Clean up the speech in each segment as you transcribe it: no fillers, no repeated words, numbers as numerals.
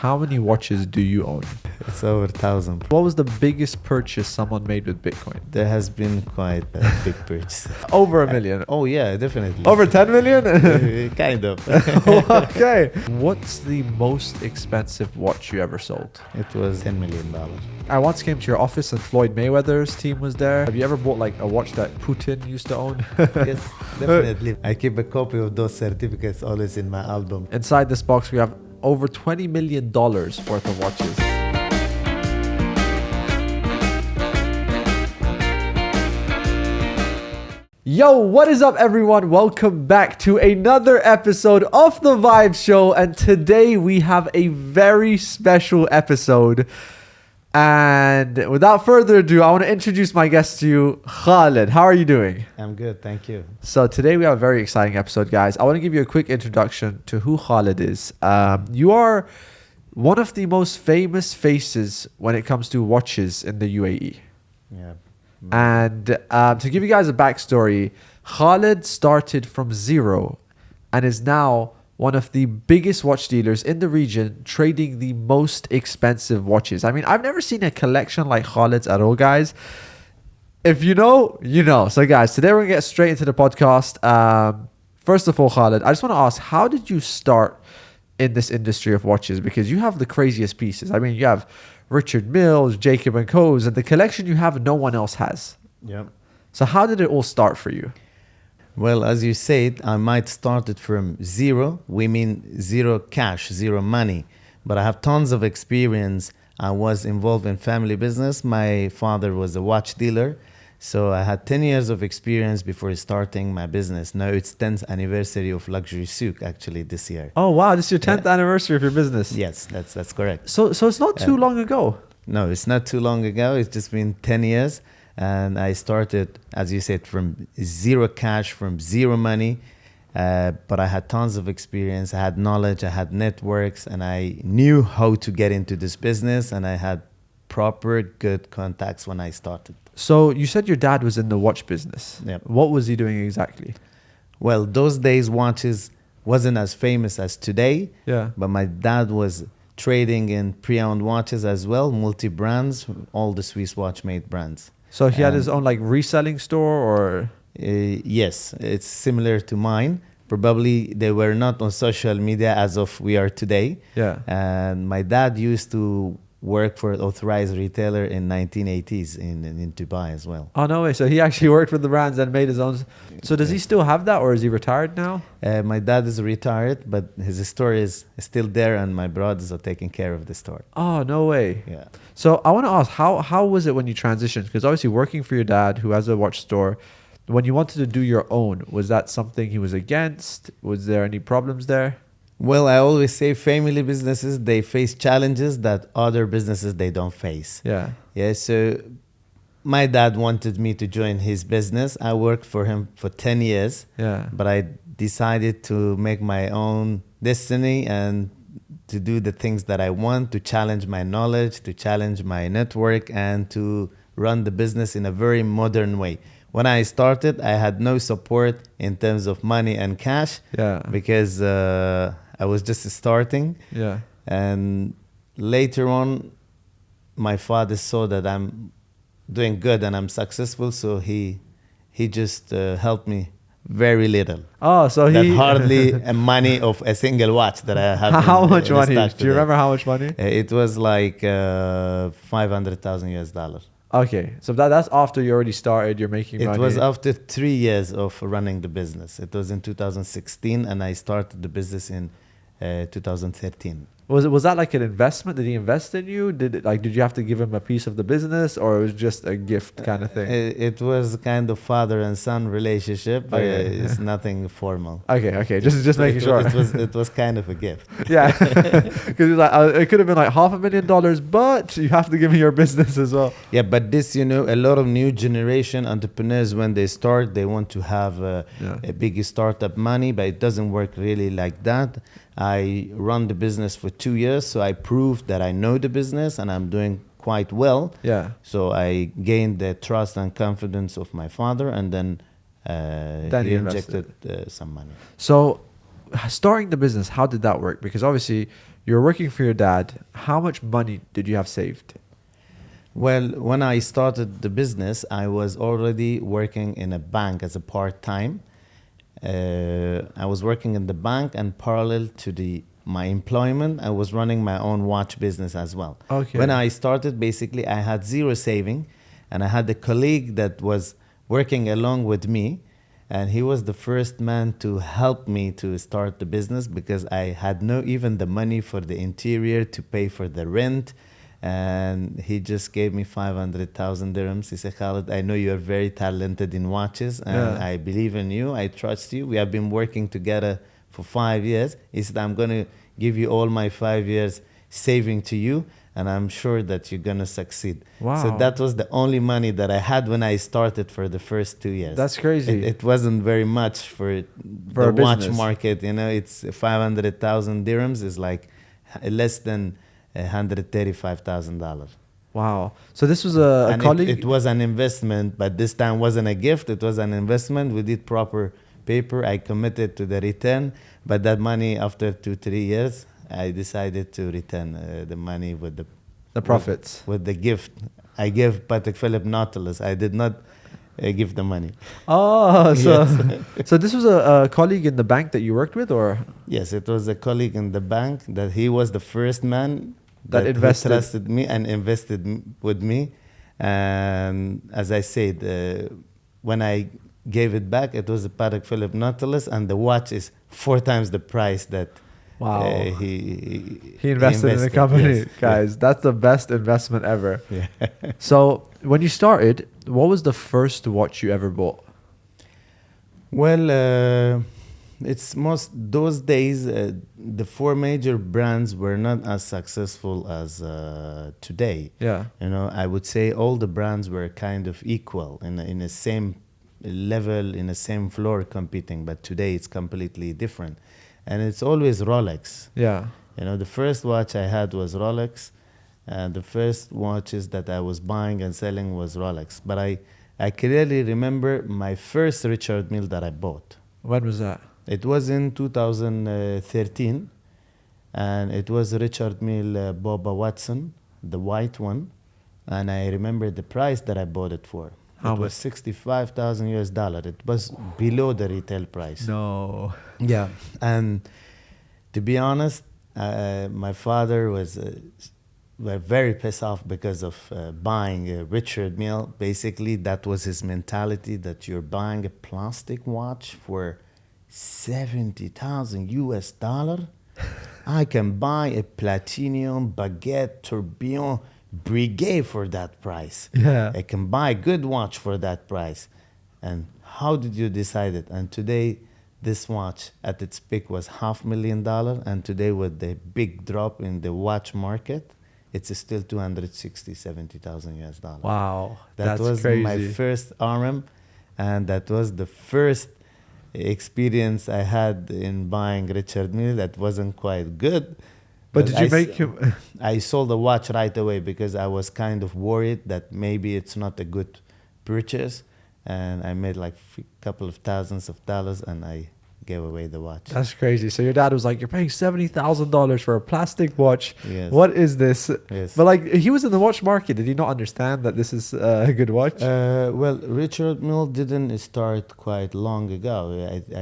How many watches do you own? It's over 1,000. What was the biggest purchase someone made with Bitcoin? There has been quite a big purchase. Over $1 million. Oh yeah, definitely. Over 10 million? Kind of. Okay. What's the most expensive watch you ever sold? It was $10 million. I once came to your office and Floyd Mayweather's team was there. Have you ever bought like a watch that Putin used to own? Yes, definitely. I keep a copy of those certificates always in my album. Inside this box, we have over $20 million worth of watches. Yo, what is up everyone? Welcome back to another episode of The Vibe Show, and today we have a very special episode. And without further ado, I want to introduce my guest to you, Khaled. How are you doing? I'm good, thank you. So today we have a very exciting episode, guys. I want to give you a quick introduction to who Khaled is. You are one of the most famous faces when it comes to watches in the UAE. Yeah. And to give you guys a backstory, Khaled started from zero and is now one of the biggest watch dealers in the region, trading the most expensive watches. I mean, I've never seen a collection like Khaled's at all, guys. If you know, you know. So guys, today we're gonna get straight into the podcast. First of all, Khaled, I just want to ask, how did you start in this industry of watches? Because you have the craziest pieces. I mean, you have Richard Mills, Jacob and Co's, and the collection you have, no one else has. Yeah. So how did it all start for you? Well, as you said, I might start it from zero. We mean zero cash, zero money. But I have tons of experience. I was involved in family business. My father was a watch dealer. So I had 10 years of experience before starting my business. Now it's 10th anniversary of Luxury Souq actually this year. Oh, wow. This is your 10th anniversary of your business. Yes, that's correct. So it's not too long ago. No, it's not too long ago. It's just been 10 years. And I started, as you said, from zero cash, from zero money. But I had tons of experience. I had knowledge, I had networks, and I knew how to get into this business. And I had proper good contacts when I started. So you said your dad was in the watch business. Yep. What was he doing exactly? Well, those days watches wasn't as famous as today. Yeah. But my dad was trading in pre-owned watches as well, multi-brands, all the Swiss watch-made brands. So he had his own like reselling store, or? Yes, it's similar to mine. Probably they were not on social media as of we are today. Yeah. And my dad used to work for an authorized retailer in 1980s in Dubai as well. Oh, no way. So he actually worked with the brands and made his own. So does he still have that, or is he retired now? My dad is retired, but his store is still there, and my brothers are taking care of the store. Oh, no way. Yeah. So I want to ask, how was it when you transitioned? Because obviously working for your dad, who has a watch store, when you wanted to do your own, was that something he was against? Was there any problems there? Well, I always say family businesses, they face challenges that other businesses, they don't face. Yeah. Yeah, so my dad wanted me to join his business. I worked for him for 10 years. Yeah. But I decided to make my own destiny and to do the things that I want, to challenge my knowledge, to challenge my network, and to run the business in a very modern way. When I started, I had no support in terms of money and cash. Yeah. Because I was just starting. Yeah. And later on, my father saw that I'm doing good and I'm successful, so he just helped me very little. Oh, so That he hardly a money of a single watch that I have. How much in money? stock Do you today. remember how much money? It was like 500,000 US dollars. Okay, so that's after you already started. You're making money. It was after 3 years of running the business. It was in 2016, and I started the business in 2013. Was that like an investment? Did he invest in you? Did you have to give him a piece of the business, or it was just a gift kind of thing? It was kind of father and son relationship. Okay. It's nothing formal. Okay, just making sure. It was kind of a gift. Yeah, because like, it could have been like $500,000, but you have to give me your business as well. Yeah, but this, a lot of new generation entrepreneurs, when they start, they want to have a big startup money, but it doesn't work really like that. I run the business for 2 years, so I proved that I know the business and I'm doing quite well. Yeah. So I gained the trust and confidence of my father, and then he injected some money. So starting the business, how did that work? Because obviously You were working for your dad. How much money did you have saved? Well, when I started the business, I was already working in a bank as a part-time. I was working in the bank, and parallel to my employment, I was running my own watch business as well. Okay. When I started, basically, I had zero saving, and I had a colleague that was working along with me, and he was the first man to help me to start the business because I had no even the money for the interior to pay for the rent. And he just gave me 500,000 dirhams. He said, Khaled, I know you're very talented in watches, and Yeah. I believe in you. I trust you. We have been working together for 5 years. He said, I'm going to give you all my 5 years saving to you, and I'm sure that you're going to succeed. Wow. So that was the only money that I had when I started for the first 2 years. That's crazy. It wasn't very much for For the a watch business. market. You know, it's 500,000 dirhams is like less than $135,000. Wow. So this was a And colleague. it was an investment, but this time wasn't a gift. It was an investment. We did proper paper. I committed to the return, but that money after 2-3 years, I decided to return the money with The profits. with the gift. I gave Patek Philippe Nautilus. I did not give the money. Oh, so Yes. so this was a colleague in the bank that you worked with, or Yes, it was a colleague in the bank that he was the first man That he invested. trusted me and invested with me. And as I said, when I gave it back, it was a Patek Philippe Nautilus, and the watch is 4 times the price that Wow. he he invested in the company, Yes. guys. That's the best investment ever. Yeah. So when you started, what was the first watch you ever bought? Well, it's most those days the 4 major brands were not as successful as today. Yeah. You know, I would say all the brands were kind of equal in the same level, in the same floor competing. But today it's completely different, and it's always Rolex. Yeah. You know, the first watch I had was Rolex, and the first watches that I was buying and selling was Rolex. But I clearly remember my first Richard Mille that I bought. When was that? It was in 2013, and it was Richard Mille Boba Watson, the white one. And I remember the price that I bought it for. How It was much? 65,000 US dollar. It was below the retail price. No. Yeah, and to be honest, my father were very pissed off because of buying a Richard Mille. Basically, that was his mentality, that you're buying a plastic watch for 70,000 US dollar. I can buy a platinum baguette tourbillon brigade for that price. Yeah. I can buy a good watch for that price. And how did you decide it? And today, this watch at its peak was $500,000, and today with the big drop in the watch market, it's still 260,000-70,000 US dollars. Wow. That That's was crazy. my first RM, and that was the first experience I had in buying Richard Mille. That wasn't quite good. But did you I make s- him? I sold the watch right away because I was kind of worried that maybe it's not a good purchase, and I made like a couple of thousands of dollars, and I gave away the watch. That's crazy. So your dad was like, "You're paying $70,000 for a plastic watch. Yes. What is this?" Yes. But like, he was in the watch market. Did he not understand that this is a good watch? Well, Richard Mille didn't start quite long ago.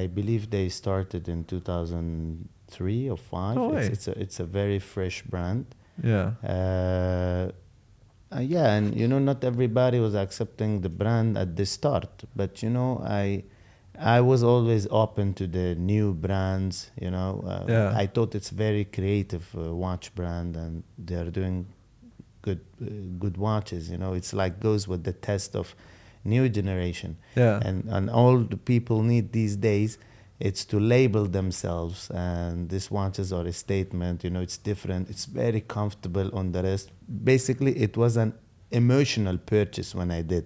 I believe they started in 2003 or 5. No way. It's a very fresh brand. Yeah. Yeah, and you know, not everybody was accepting the brand at the start, but you know, I was always open to the new brands. You know, Yeah. I thought it's very creative watch brand, and they are doing good watches. You know, it's like goes with the test of new generation. Yeah. And all the people need these days, it's to label themselves, and these watches are a statement. You know, it's different, it's very comfortable on the wrist. Basically, it was an emotional purchase when I did.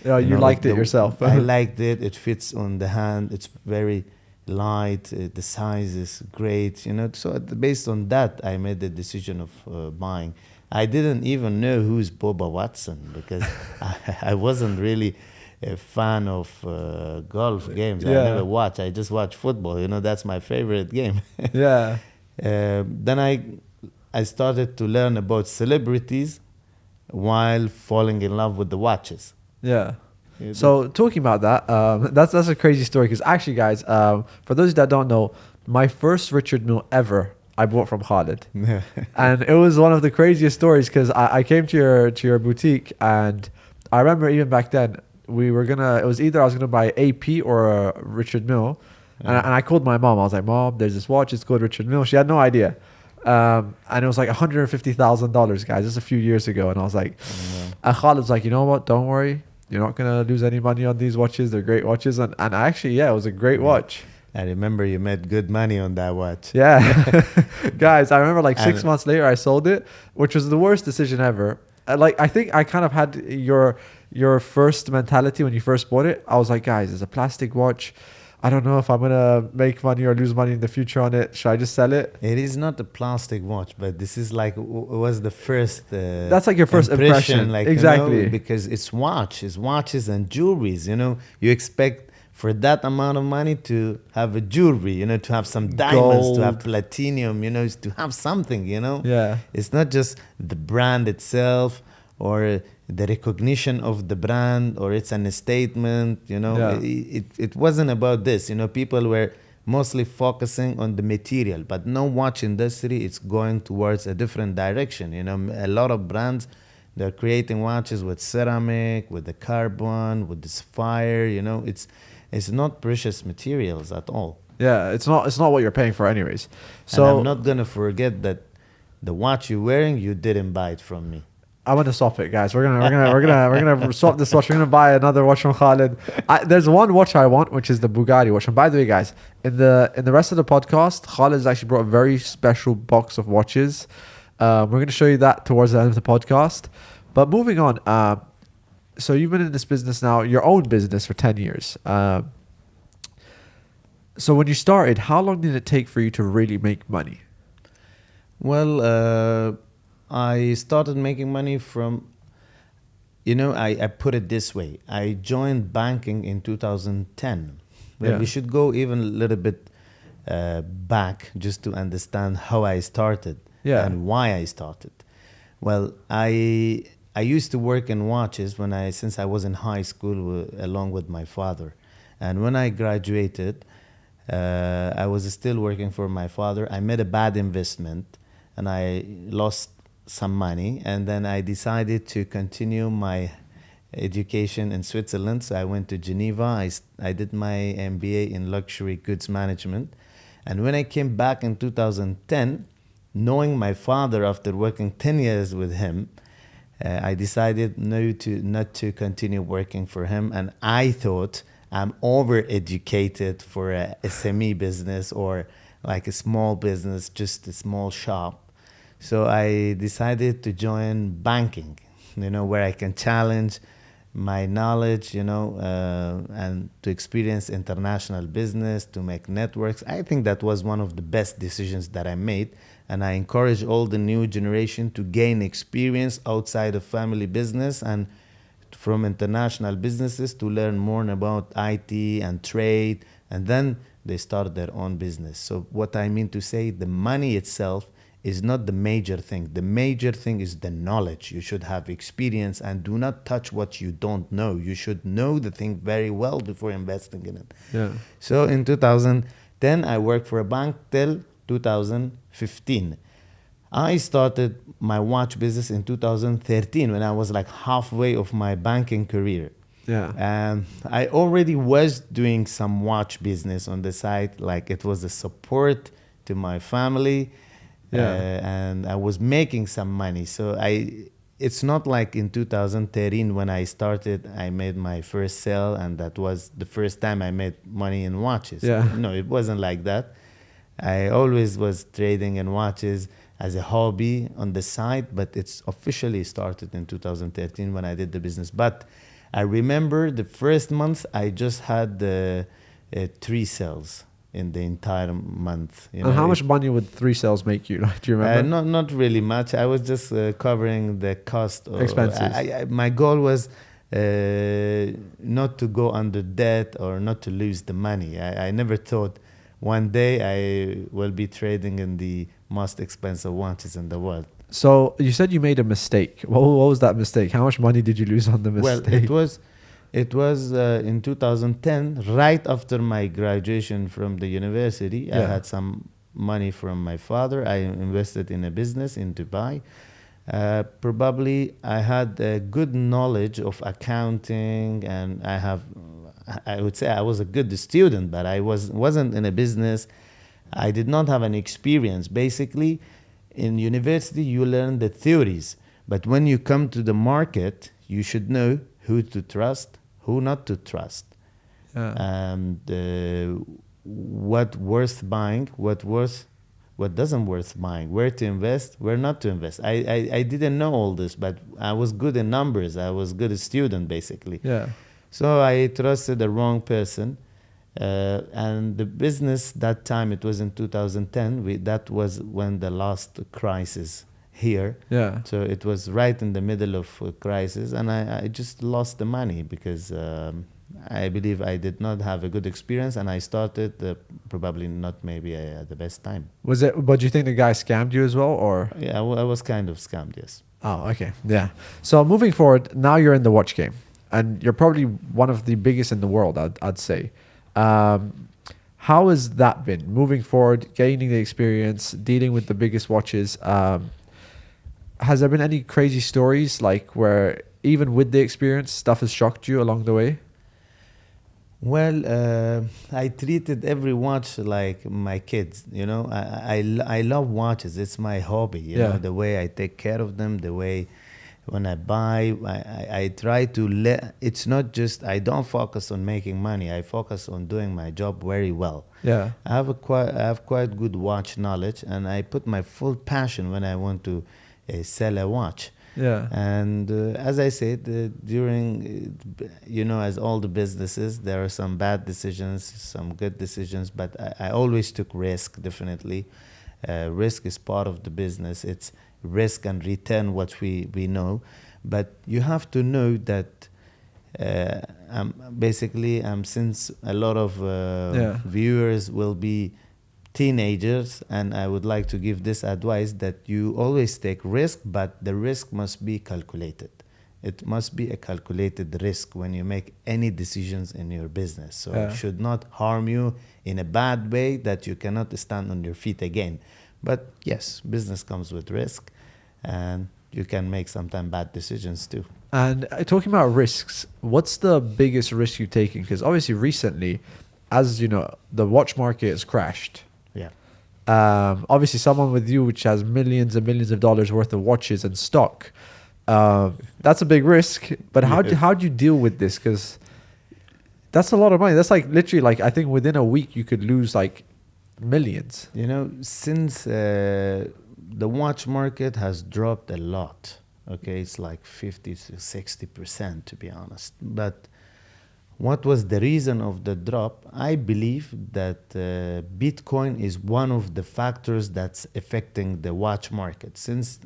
Yeah, you know, liked like it yourself. I liked it. It fits on the hand. It's very light. The size is great. You know, so based on that, I made the decision of buying. I didn't even know who's Boba Watson because I wasn't really a fan of golf games. Yeah. I never watch. I just watch football. You know, that's my favorite game. Yeah. Then I I started to learn about celebrities while falling in love with the watches. Yeah. Yeah, So talking about that, that's a crazy story because actually, guys, for those that don't know, my first Richard Mille ever I bought from Khaled, and it was one of the craziest stories because I came to your boutique, and I remember even back then we were gonna, it was either I was gonna buy AP or a Richard Mille, and I called my mom. I was like, Mom, there's this watch. It's called Richard Mille. She had no idea. And it was like $150,000, guys. This is a few years ago, and I was like, and Khaled's like, you know what? Don't worry, you're not gonna lose any money on these watches. They're great watches, and actually, yeah, it was a great watch. I remember you made good money on that watch. Yeah, guys, I remember like 6 And- months later, I sold it, which was the worst decision ever. Like, I think I kind of had your first mentality when you first bought it. I was like, guys, it's a plastic watch. I don't know if I'm gonna make money or lose money in the future on it. Should I just sell it? It is not a plastic watch, but this is like was the first. That's like your first impression. like Exactly. because it's watches and jewelries. You expect for that amount of money to have a jewelry. To have some diamonds, to have Gold. platinum. To have something. Yeah. It's not just the brand itself or the recognition of the brand, or it's an statement. Yeah. It wasn't about this. People were mostly focusing on the material, but no watch industry, it's going towards a different direction. A lot of brands, they're creating watches with ceramic, with the carbon, with the sapphire. It's not precious materials at all. Yeah, it's not what you're paying for anyways. So So I'm not gonna forget that the watch you're wearing, you didn't buy it from me. I want to swap it, guys. We're gonna swap this watch. We're gonna buy another watch from Khaled. There's one watch I want, which is the Bugatti watch. And by the way, guys, in the rest of the podcast, Khaled has actually brought a very special box of watches. We're gonna show you that towards the end of the podcast. But moving on, so you've been in this business now, your own business, for 10 years. So when you started, how long did it take for you to really make money? Well, I started making money from, I put it this way. I joined banking in 2010. Well, Yeah. we should go even a little bit back just to understand how I started and why I started. Well, I used to work in watches since I was in high school along with my father. And when I graduated, I was still working for my father. I made a bad investment and I lost some money, and then I decided to continue my education in Switzerland. So I went to Geneva. I did my MBA in luxury goods management. And when I came back in 2010, knowing my father after working 10 years with him, I decided not to continue working for him. And I thought I'm overeducated for a SME business or like a small business, just a small shop. So I decided to join banking, where I can challenge my knowledge, and to experience international business, to make networks. I think that was one of the best decisions that I made. And I encourage all the new generation to gain experience outside of family business and from international businesses to learn more about IT and trade. And then they start their own business. So what I mean to say, the money itself is not the major thing. The major thing is the knowledge. You should have experience and do not touch what you don't know. You should know the thing very well before investing in it. Yeah. So in 2010, I worked for a bank till 2015. I started my watch business in 2013 when I was like halfway of my banking career. Yeah. I already was doing some watch business on the side, like it was a support to my family. And I was making some money. So it's not like in 2013 when I started, I made my first sale and that was the first time I made money in watches. Yeah. No, it wasn't like that. I always was trading in watches as a hobby on the side, but it's officially started in 2013 when I did the business. But I remember the first month I just had 3 sales in the entire month. And how much money would 3 sales make you? Do you remember? Not really much. I was just covering the cost. Expenses. My goal was not to go under debt or not to lose the money. I never thought one day I will be trading in the most expensive watches in the world. So you said you made a mistake. What was that mistake? How much money did you lose on the Well, mistake? it was in 2010, right after my graduation from the university. I Yeah. had some money from my father. I invested in a business in Dubai. Probably I had a good knowledge of accounting, and I would say I was a good student, but I wasn't in a business. I did not have an experience. Basically, in university, you learn the theories, but when you come to the market, you should know who to trust, who not to trust, Yeah. and what worth buying, what doesn't worth buying, where to invest, where not to invest. I didn't know all this, but I was good in numbers. I was good a student, basically. Yeah. So I trusted the wrong person. And the business that time, it was in 2010, that was when the last crisis here. Yeah. So it was right in the middle of a crisis, and I just lost the money because I believe I did not have a good experience, and I started probably not maybe at the best time. Was it? But do you think the guy scammed you as well, or? Yeah, I was kind of scammed, yes. Oh, okay. Yeah. So moving forward, now you're in the watch game, and you're probably one of the biggest in the world, I'd say. How has that been moving forward, gaining the experience, dealing with the biggest watches? Has there been any crazy stories like where even with the experience, stuff has shocked you along the way? Well, I treated every watch like my kids. I love watches. It's my hobby. You Yeah. know, the way I take care of them, the way when I buy, I try to it's not just, I don't focus on making money. I focus on doing my job very well. Yeah. I have quite good watch knowledge, and I put my full passion when I want to sell a watch. Yeah. And as I said, during, as all the businesses, there are some bad decisions, some good decisions, but I always took risk, definitely. Risk is part of the business. It's risk and return, what we know. But you have to know that since a lot of Yeah. viewers will be teenagers, and I would like to give this advice that you always take risk, but the risk must be calculated. It must be a calculated risk when you make any decisions in your business. So Yeah. it should not harm you in a bad way that you cannot stand on your feet again. But yes, business comes with risk, and you can make sometimes bad decisions too. And talking about risks, what's the biggest risk you've taken? Because obviously recently, as you know, the watch market has crashed. Yeah. Obviously, someone with you which has millions and millions of dollars worth of watches and stock, that's a big risk. But how do you deal with this? Because that's a lot of money. That's like literally like I think within a week you could lose like millions. Since the watch market has dropped a lot, okay, it's like 50 to 60%, to be honest. But what was the reason of the drop? I believe that Bitcoin is one of the factors that's affecting the watch market. Since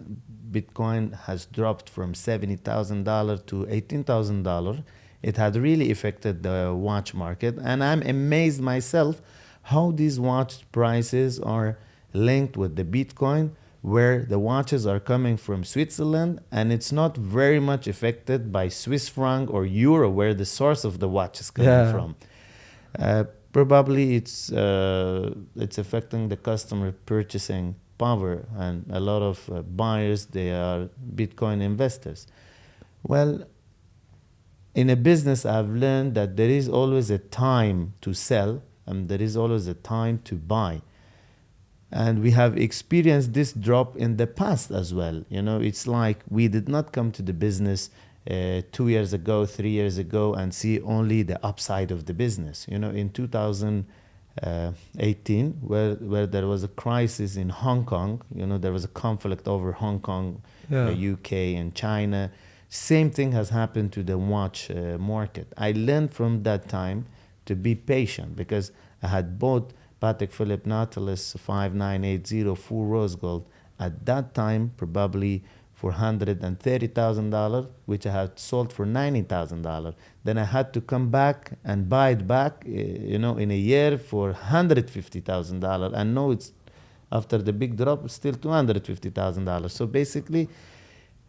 Bitcoin has dropped from $70,000 to $18,000, it had really affected the watch market. And I'm amazed myself how these watch prices are linked with the Bitcoin, where the watches are coming from Switzerland, and it's not very much affected by Swiss franc or euro, where the source of the watch is coming from. Probably it's affecting the customer purchasing power, and a lot of buyers, they are Bitcoin investors. Well, in a business, I've learned that there is always a time to sell, and there is always a time to buy. And we have experienced this drop in the past as well. It's like we did not come to the business 2 years ago, 3 years ago, and see only the upside of the business. In 2018, where there was a crisis in Hong Kong, there was a conflict over Hong Kong, UK, and China. Same thing has happened to the watch market. I learned from that time to be patient, because I had bought Patek Philippe Nautilus 5980 full rose gold at that time, probably for $130,000, which I had sold for $90,000. Then I had to come back and buy it back, in a year for $150,000. And now it's After the big drop, it's still $250,000. So basically,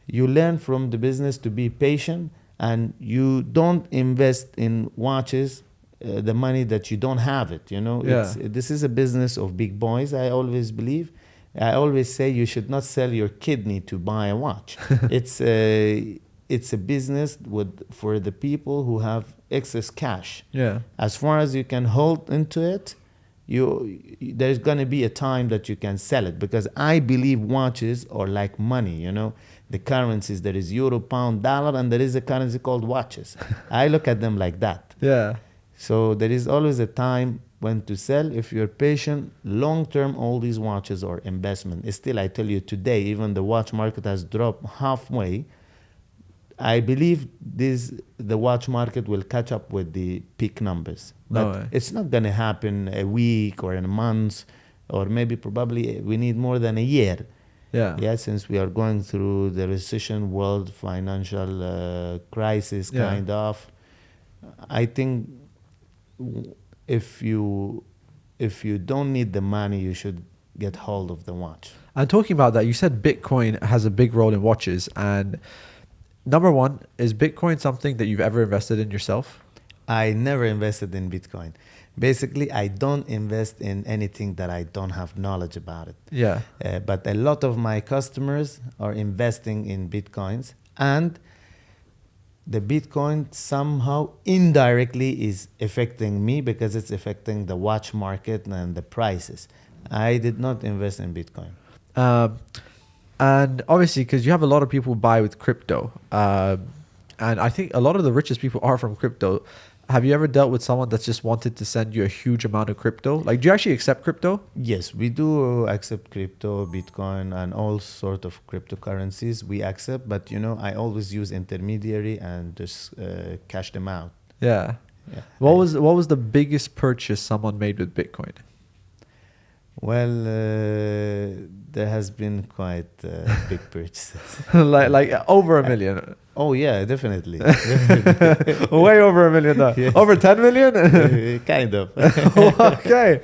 you learn from the business to be patient, and you don't invest in watches the money that you don't have it. Yeah. This is a business of big boys. I always believe. I always say you should not sell your kidney to buy a watch. It's a business for the people who have excess cash. Yeah. As far as you can hold into it, there's going to be a time that you can sell it, because I believe watches are like money. The currencies, there is euro, pound, dollar, and there is a currency called watches. I look at them like that. Yeah. So there is always a time when to sell. If you're patient, long term, all these watches are investment. Still, I tell you today, even the watch market has dropped halfway. I believe the watch market will catch up with the peak numbers. No But way. it's not going to happen a week or in a month, or maybe probably we need more than a year. Yeah. Since we are going through the recession, world financial crisis, Yeah. kind of. I think if you don't need the money, you should get hold of the watch. And talking about that, you said Bitcoin has a big role in watches. And number one, is Bitcoin something that you've ever invested in yourself? I never invested in Bitcoin. Basically, I don't invest in anything that I don't have knowledge about it. Yeah. But a lot of my customers are investing in Bitcoins, and the Bitcoin somehow indirectly is affecting me, because it's affecting the watch market and the prices. I did not invest in Bitcoin. And obviously, because you have a lot of people buy with crypto, and I think a lot of the richest people are from crypto. Have you ever dealt with someone that's just wanted to send you a huge amount of crypto? Like, do you actually accept crypto? Yes, we do accept crypto, Bitcoin, and all sort of cryptocurrencies we accept. But, I always use intermediary and just cash them out. Yeah. Yeah. What was the biggest purchase someone made with Bitcoin? Well, there has been quite big purchases. like over $1 million. Oh yeah, definitely. Way over $1 million. Yes. Over 10 million? Kind of. Okay.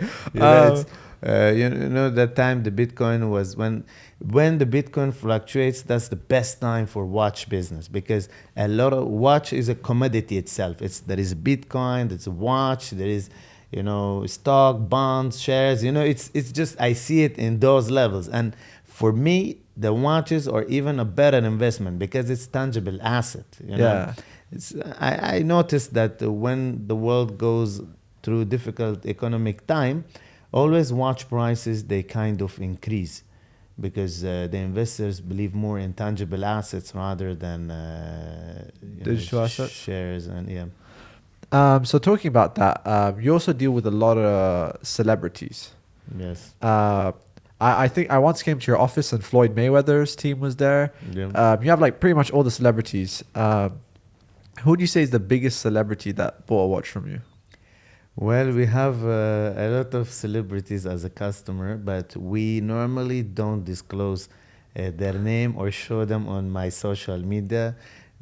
That time the Bitcoin was when the Bitcoin fluctuates, that's the best time for watch business, because a lot of watch is a commodity itself. There is Bitcoin, there's a watch, there is stock, bonds, shares. It's just, I see it in those levels. And for me, the watches are even a better investment, because it's tangible asset. Yeah. I noticed that when the world goes through difficult economic time, always watch prices, they kind of increase, because the investors believe more in tangible assets rather than Digital assets? shares. And So talking about that, you also deal with a lot of celebrities. yes. I think I once came to your office and Floyd Mayweather's team was there. Yeah. You have like pretty much all the celebrities. Who would you say is the biggest celebrity that bought a watch from you? Well, we have a lot of celebrities as a customer, but we normally don't disclose their name or show them on my social media,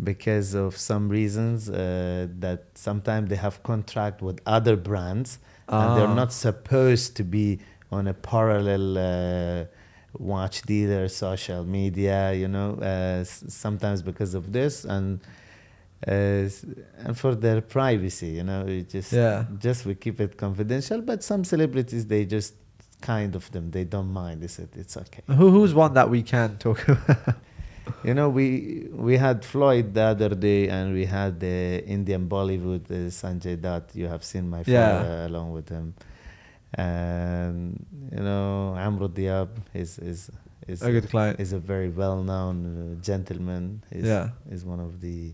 because of some reasons that sometimes they have contract with other brands, and they're not supposed to be on a parallel watch dealer social media, sometimes because of this, and for their privacy, just we keep it confidential. But some celebrities, they just they don't mind. They said it's okay. Who's one that we can talk about? We had Floyd the other day, and we had the Indian Bollywood Sanjay Dutt. You have seen my father along with him. And Amro Diab is a good client. Is a very well-known gentleman. Is one of the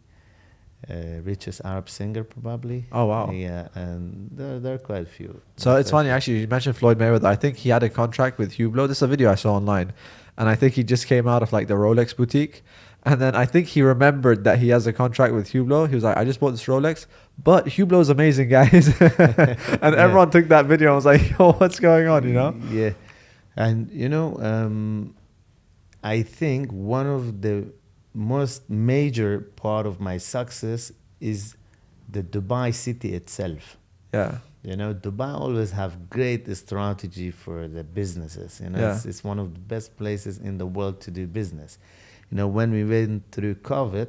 richest Arab singer probably. Oh wow. Yeah, and there are quite a few. So it's funny actually. You mentioned Floyd Mayweather. I think he had a contract with Hublot. This is a video I saw online, and I think he just came out of like the Rolex boutique. And then I think he remembered that he has a contract with Hublot. He was like, I just bought this Rolex, but Hublot's amazing, guys. And everyone took that video and was like, yo, what's going on, Yeah. And, I think one of the most major part of my success is the Dubai city itself. Yeah. You know, Dubai always have great strategy for the businesses. You know, Yeah. it's one of the best places in the world to do business. You know, when we went through COVID,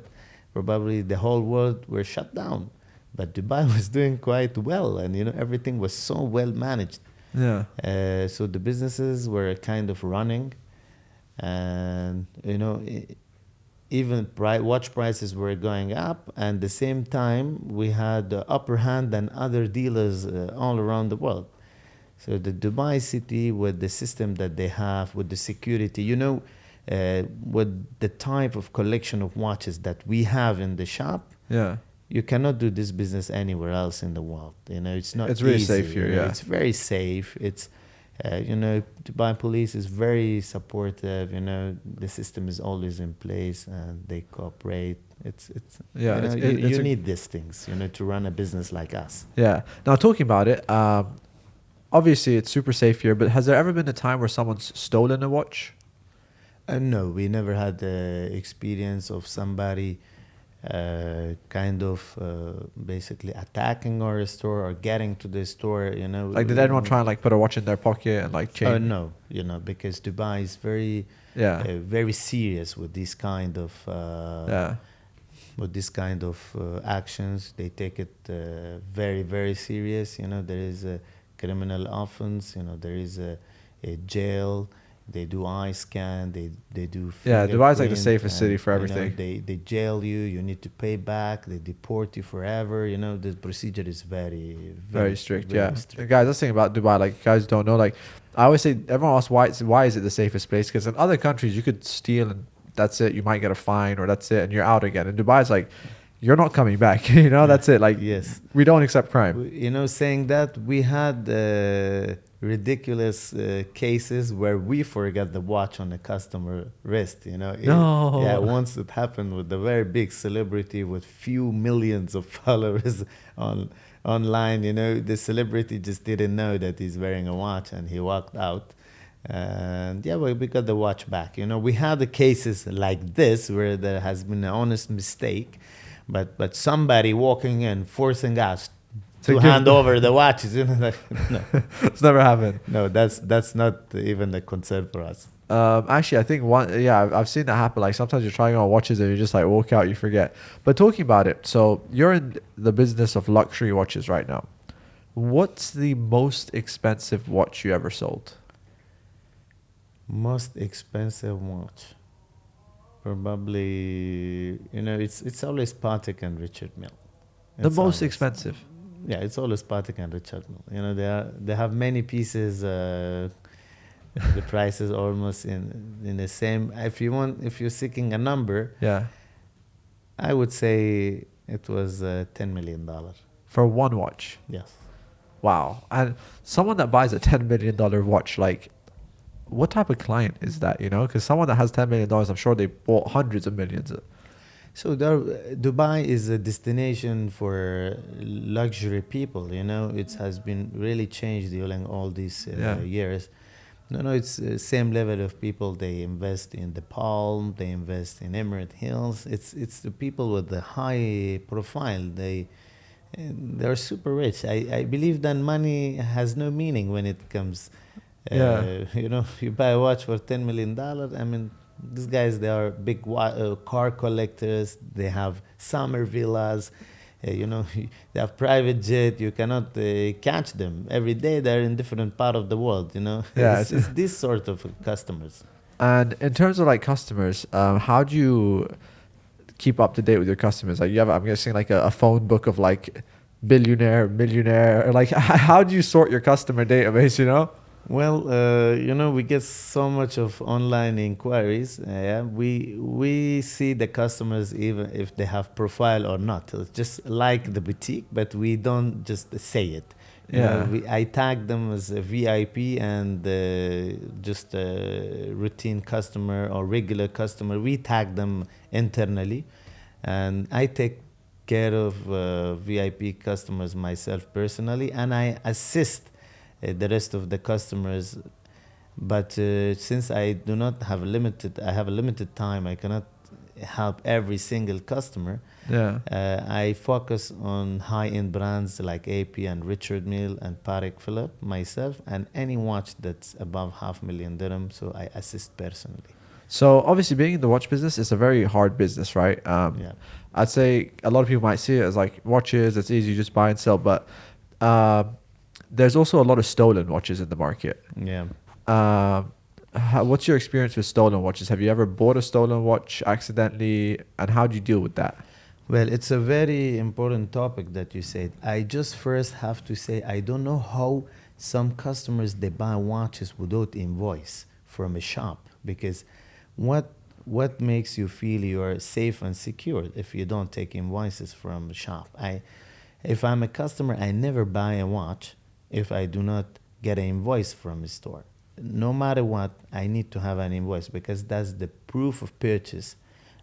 probably the whole world were shut down, but Dubai was doing quite well, and you know, everything was so well managed. Yeah. So the businesses were kind of running, and you know, even watch prices were going up, and the same time we had the upper hand than other dealers all around the world. So the Dubai city, with the system that they have, with the security, you know, with the type of collection of watches that we have in the shop, Yeah. you cannot do this business anywhere else in the world. You know, it's not It's really easy. safe here, You know, yeah. it's very safe. It's you know, Dubai police is very supportive. You know, the system is always in place and they cooperate. It's Yeah, you know, it's you a, need these things, you know, to run a business like us. yeah. Now talking about it, obviously it's super safe here, but has there ever been a time where someone's stolen a watch? No, we never had the experience of somebody kind of basically attacking our store or getting to the store. You know, Like, did anyone try and like put a watch in their pocket and like change? no, you know, because Dubai is very, Yeah. very serious with this kind of Yeah. actions. They take it very, very serious. You know, there is a criminal offense. You know, there is a jail. They do eye scan. They do Yeah, Dubai's like the fingerprint, safest city and, for you know, everything. they jail you. You need to pay back. They deport you forever. You know, the procedure is very, Very strict, very yeah. strict. Guys, that's the thing about Dubai. Like, guys don't know. Like, I always say, everyone asks why is it the safest place? Because in other countries, you could steal and that's it. You might get a fine or that's it, and you're out again. In Dubai, it's like you're not coming back. You know, that's it. Like, Yes. we don't accept crime. You know, saying that, we had ridiculous cases where we forgot the watch on the customer wrist. You know, No. yeah, once it happened with a very big celebrity with few millions of followers online. You know, the celebrity just didn't know that he's wearing a watch, and he walked out. And yeah, we got the watch back. You know, we had the cases like this where there has been an honest mistake, but somebody walking in forcing us to give hand the- over the watches. You know, like, no, It's never happened. no, that's not even a concern for us. Actually, I think I've seen that happen. Like sometimes you're trying on watches and you just like walk out, you forget. But talking about it, so you're in the business of luxury watches right now. What's the most expensive watch you ever sold? Most expensive watch, probably. You know, it's always Patek and Richard Mille. The It's most always- expensive. Yeah, it's always Patek and Richard Mille. You know, they have many pieces. The price is almost in the same. If you're seeking a number, Yeah. I would say it was $10 million. For one watch. Yes. Wow. And someone that buys a $10 million watch, like, what type of client is that, you know? Because someone that has $10 million, I'm sure they bought hundreds of millions. So Dubai is a destination for luxury people. You know, it has been really changed during all these years. No, it's the same level of people. They invest in the Palm, they invest in Emirate Hills. It's the people with the high profile. They're super rich. I believe that money has no meaning when it comes. You know, you buy a watch for $10 million. I mean, these guys, they are big car collectors. They have summer villas. You know, they have private jet. You cannot catch them. Every day they're in different part of the world, you know. Yeah, it's this sort of customers. And in terms of like customers, how do you keep up to date with your customers? Like you have, I'm guessing like a phone book of like billionaire, millionaire, or like how do you sort your customer database, you know? Well, you know, we get so much of online inquiries. Yeah, we see the customers even if they have profile or not. It's just like the boutique, but we don't just say it. You know, I tag them as a VIP and just a routine customer or regular customer. We tag them internally, and I take care of VIP customers myself personally, and I assist the rest of the customers. But since I do not have I have a limited time, I cannot help every single customer. Yeah. I focus on high-end brands like AP and Richard Mille and Patek Philippe myself, and any watch that's above $500,000 dirham. So I assist personally. So obviously, being in the watch business is a very hard business, right? Yeah. I'd say a lot of people might see it as like watches. It's easy, you just buy and sell. But uh, there's also a lot of stolen watches in the market. Yeah. What's your experience with stolen watches? Have you ever bought a stolen watch accidentally, and how do you deal with that? Well, it's a very important topic that you said. I just first have to say I don't know how some customers they buy watches without invoice from a shop, because what what makes you feel you are safe and secure if you don't take invoices from a shop? If I'm a customer, I never buy a watch if I do not get an invoice from a store. No matter what, I need to have an invoice because that's the proof of purchase.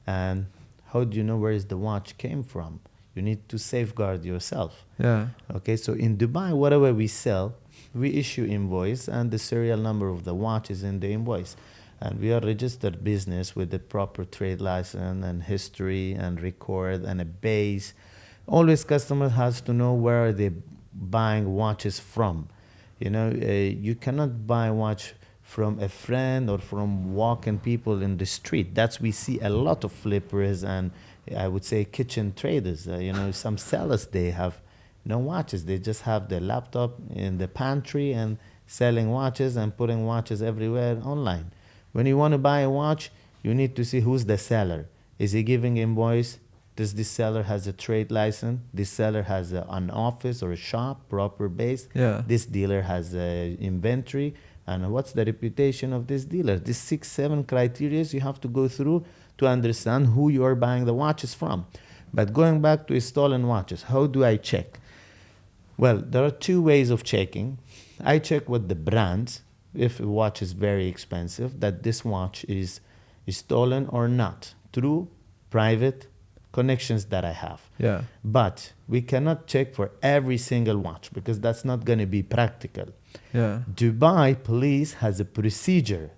And how do you know where is the watch came from? You need to safeguard yourself. Yeah. Okay, so in Dubai, whatever we sell, we issue invoice and the serial number of the watch is in the invoice. And we are registered business with the proper trade license and history and record and a base. Always customer has to know where they buying watches from. You cannot buy a watch from a friend or from walking people in the street. That's we see a lot of flippers and I would say kitchen traders. Some sellers they have no watches. They just have the laptop in the pantry and selling watches and putting watches everywhere online. When you want to buy a watch, you need to see who's the seller. Is he giving invoice? Does this seller has a trade license? This seller has an office or a shop, proper base. Yeah. This dealer has a inventory. And what's the reputation of this dealer? These 6, 7 criteria you have to go through to understand who you are buying the watches from. But going back to stolen watches, how do I check? Well, there are 2 ways of checking. I check with the brands, if a watch is very expensive, that this watch is stolen or not, through private connections that I have. Yeah. But we cannot check for every single watch because that's not going to be practical. Yeah. Dubai police has a procedure,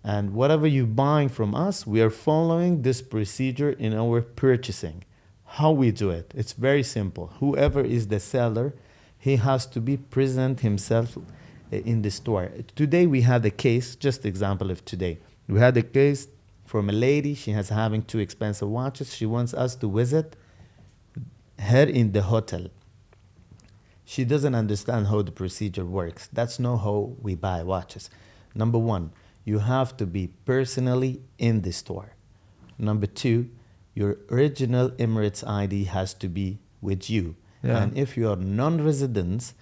and whatever you're buying from us, we are following this procedure in our purchasing. How we do it? It's very simple. Whoever is the seller, he has to be present himself in the store. Today we had a case, just example of today. We had a case from a lady. She has having 2 expensive watches. She wants us to visit her in the hotel. She doesn't understand how the procedure works. That's not how we buy watches. Number 1, you have to be personally in the store. Number 2, your original Emirates ID has to be with you. Yeah. And if you are non-residents,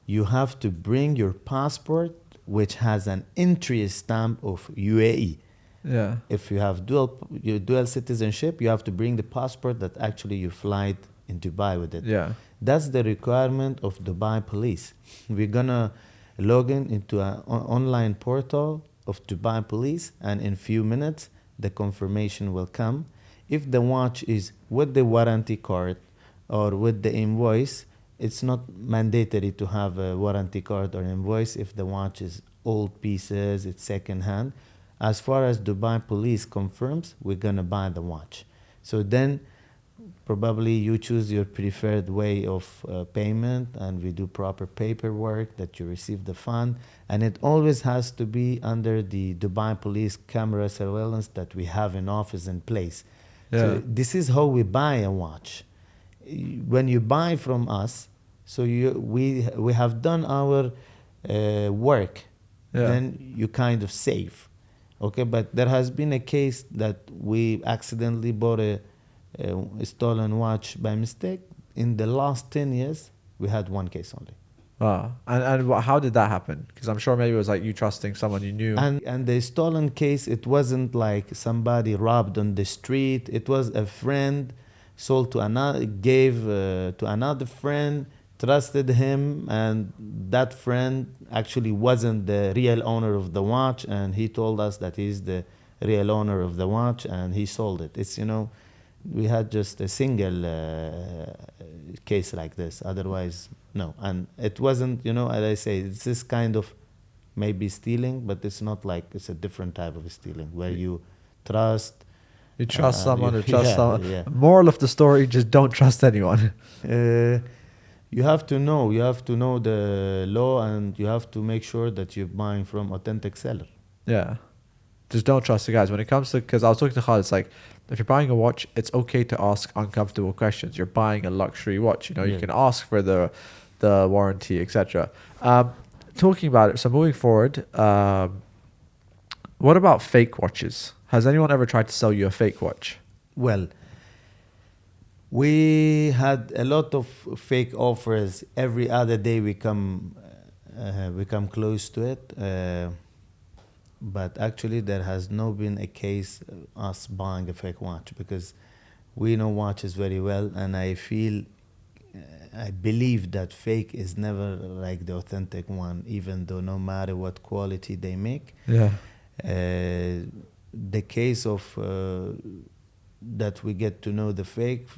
you have to bring your passport, which has an entry stamp of UAE. Yeah. If you have dual citizenship, you have to bring the passport that actually you fly in Dubai with it. Yeah. That's the requirement of Dubai police. We're gonna log in into an online portal of Dubai police, and in few minutes the confirmation will come. If the watch is with the warranty card or with the invoice, it's not mandatory to have a warranty card or invoice if the watch is old pieces, it's second hand. As far as Dubai police confirms, we're gonna buy the watch. So then probably you choose your preferred way of payment, and we do proper paperwork that you receive the fund, and it always has to be under the Dubai police camera surveillance that we have in office in place. Yeah. So this is how we buy a watch. When you buy from us, so we have done our work, Yeah. then you kind of save. Okay, but there has been a case that we accidentally bought a stolen watch by mistake. In the last 10 years, we had 1 case only. Wow. And how did that happen? Because I'm sure maybe it was like you trusting someone you knew. And the stolen case, it wasn't like somebody robbed on the street. It was a friend sold to another, gave to another friend, trusted him, and that friend actually wasn't the real owner of the watch, and he told us that he's the real owner of the watch, and he sold it. It's, we had just a single case like this. Otherwise, no. And it wasn't, as I say, it's this kind of maybe stealing, but it's not like, it's a different type of stealing where you trust You trust someone or trust yeah, someone. yeah. Moral of the story: just don't trust anyone. You have to know. You have to know the law, and you have to make sure that you're buying from authentic seller. Yeah. Just don't trust the guys. When it comes to, because I was talking to Khaled, it's like, if you're buying a watch, it's okay to ask uncomfortable questions. You're buying a luxury watch. You know, you Yeah. can ask for the warranty, etc. Talking about it, so moving forward, what about fake watches? Has anyone ever tried to sell you a fake watch? Well, we had a lot of fake offers. Every other day we come close to it. But actually, there has not been a case us buying a fake watch, because we know watches very well, and I believe that fake is never like the authentic one, even though no matter what quality they make. Yeah. The case of that we get to know the fake,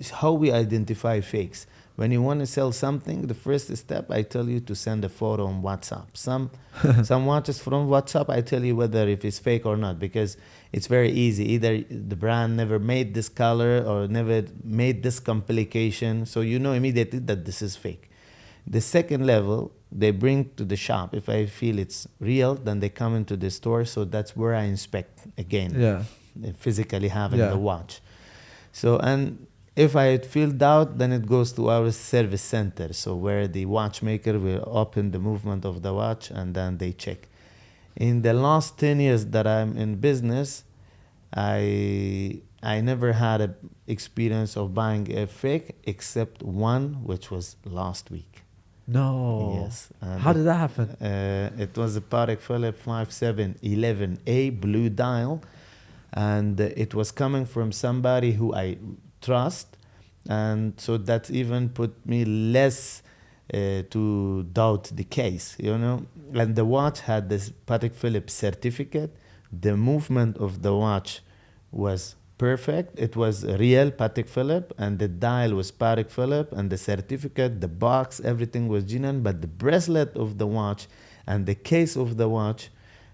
is how we identify fakes. When you want to sell something, the first step I tell you to send a photo on WhatsApp. Some watches from WhatsApp, I tell you whether if it's fake or not, because it's very easy. Either the brand never made this color or never made this complication, so you know immediately that this is fake. The second level, they bring to the shop. If I feel it's real, then they come into the store. So that's where I inspect again, Yeah. physically having Yeah. the watch. So, and if I feel doubt, then it goes to our service center. So where the watchmaker will open the movement of the watch and then they check. In the last 10 years that I'm in business, I never had a experience of buying a fake except one, which was last week. No. Yes. And How did that happen? it was a Patek Philippe 5711A blue dial, and it was coming from somebody who I trust, and so that even put me less to doubt the case, you know. And the watch had this Patek Philippe certificate. The movement of the watch was perfect. It was a real Patek Philippe, and the dial was Patek Philippe, and the certificate, the box, everything was genuine. But the bracelet of the watch and the case of the watch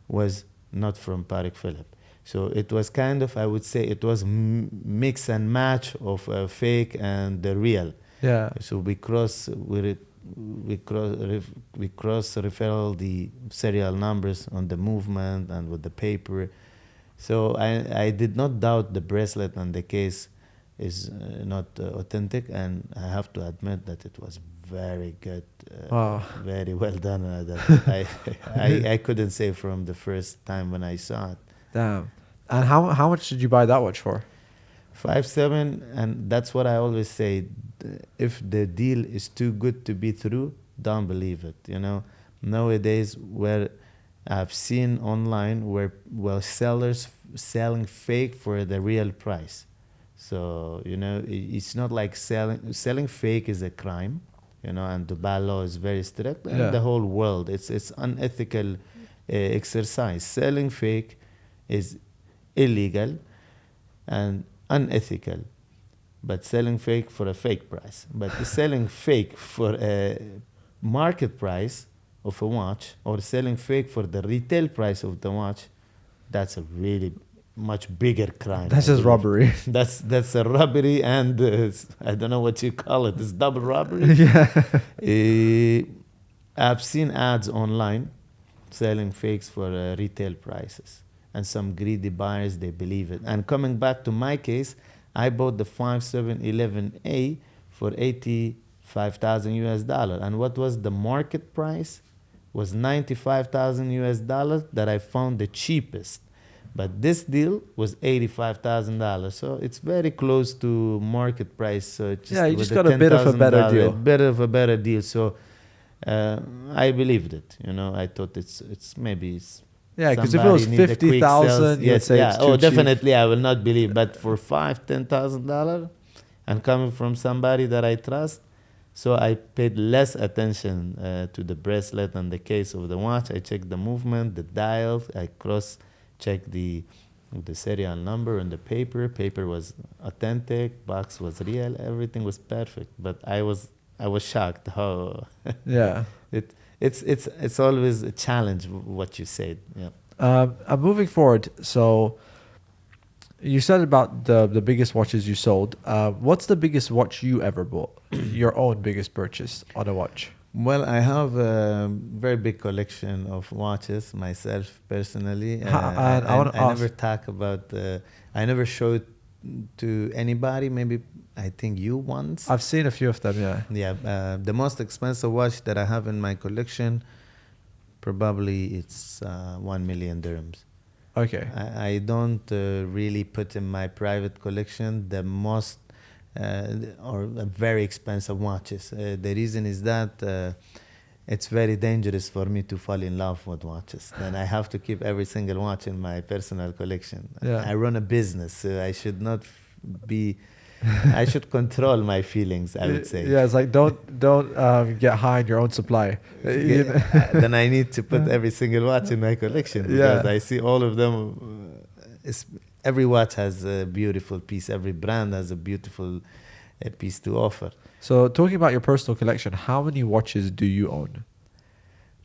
was not from Patek Philippe. So it was kind of, I would say, it was mix and match of fake and the real. Yeah. So we cross referral the serial numbers on the movement and with the paper. So I did not doubt the bracelet and the case is not authentic, and I have to admit that it was very good, Wow. very well done. That I couldn't say from the first time when I saw it. Damn. And how much did you buy that watch for? 5.7, and that's what I always say. If the deal is too good to be true, don't believe it. You know, nowadays where I've seen online where sellers selling fake for the real price. So you know, it's not like selling fake is a crime. You know, and Dubai law is very strict. Yeah. And the whole world, it's unethical exercise. Selling fake is illegal and unethical, but selling fake for a fake price. But selling fake for a market price of a watch, or selling fake for the retail price of the watch, that's a really much bigger crime. That's I just believe. robbery. That's a robbery, and I don't know what you call it. It's double robbery. Yeah. I've seen ads online selling fakes for retail prices, and some greedy buyers, they believe it. And coming back to my case, I bought the 5711A for 85,000 US dollar, and what was the market price? Was 95,000 US dollars that I found the cheapest. But this deal was $85,000, so it's very close to market price. So just Yeah, you with just the got a bit of a better $10,000, deal. bit of a better deal. So I believed it. You know, I thought it's maybe it's Yeah, because if it was somebody need a quick 50,000, sales. you'd Yes, say yeah. it's too Oh, cheap. definitely, I will not believe. But for $10,000, and coming from somebody that I trust, so I paid less attention to the bracelet and the case of the watch. I checked the movement, the dial. I cross-checked the serial number and the paper. Paper was authentic. Box was real. Everything was perfect. But I was shocked how Yeah. it's always a challenge what you said. Yeah. Moving forward, so You said about the biggest watches you sold. What's the biggest watch you ever bought? Your own biggest purchase on a watch? Well, I have a very big collection of watches myself personally. And I want to I never ask. talk about. I never showed to anybody. Maybe I think you once. I've seen a few of them. Yeah. Yeah, the most expensive watch that I have in my collection, probably it's 1 million dirhams. Okay. I don't really put in my private collection the most or very expensive watches. The reason is that it's very dangerous for me to fall in love with watches. Then I have to keep every single watch in my personal collection. Yeah. I run a business, so I should not be. I should control my feelings, I would say. Yeah. It's like don't get high in your own supply. You know? Then I need to put every single watch in my collection because Yeah. I see all of them. Every watch has a beautiful piece. Every brand has a beautiful piece to offer. So talking about your personal collection, how many watches do you own?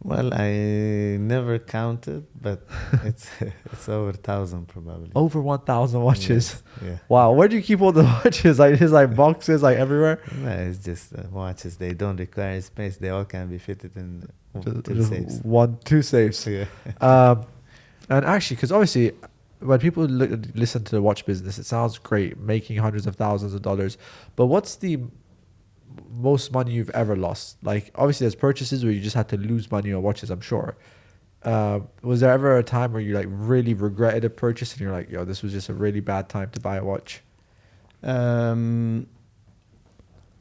Well, I never counted, but it's it's over 1,000 probably. Over 1,000 watches. Yes, yeah. Wow. Where do you keep all the watches? Like his like boxes like everywhere. No, it's just watches. They don't require space. They all can be fitted in two Just safes. two safes. Yeah. Um, and actually, because obviously, when people listen to the watch business, it sounds great, making hundreds of thousands of dollars. But what's the most money you've ever lost? Like, obviously, there's purchases where you just had to lose money on watches, I'm sure. Was there ever a time where you like really regretted a purchase and you're like, yo, this was just a really bad time to buy a watch? Um,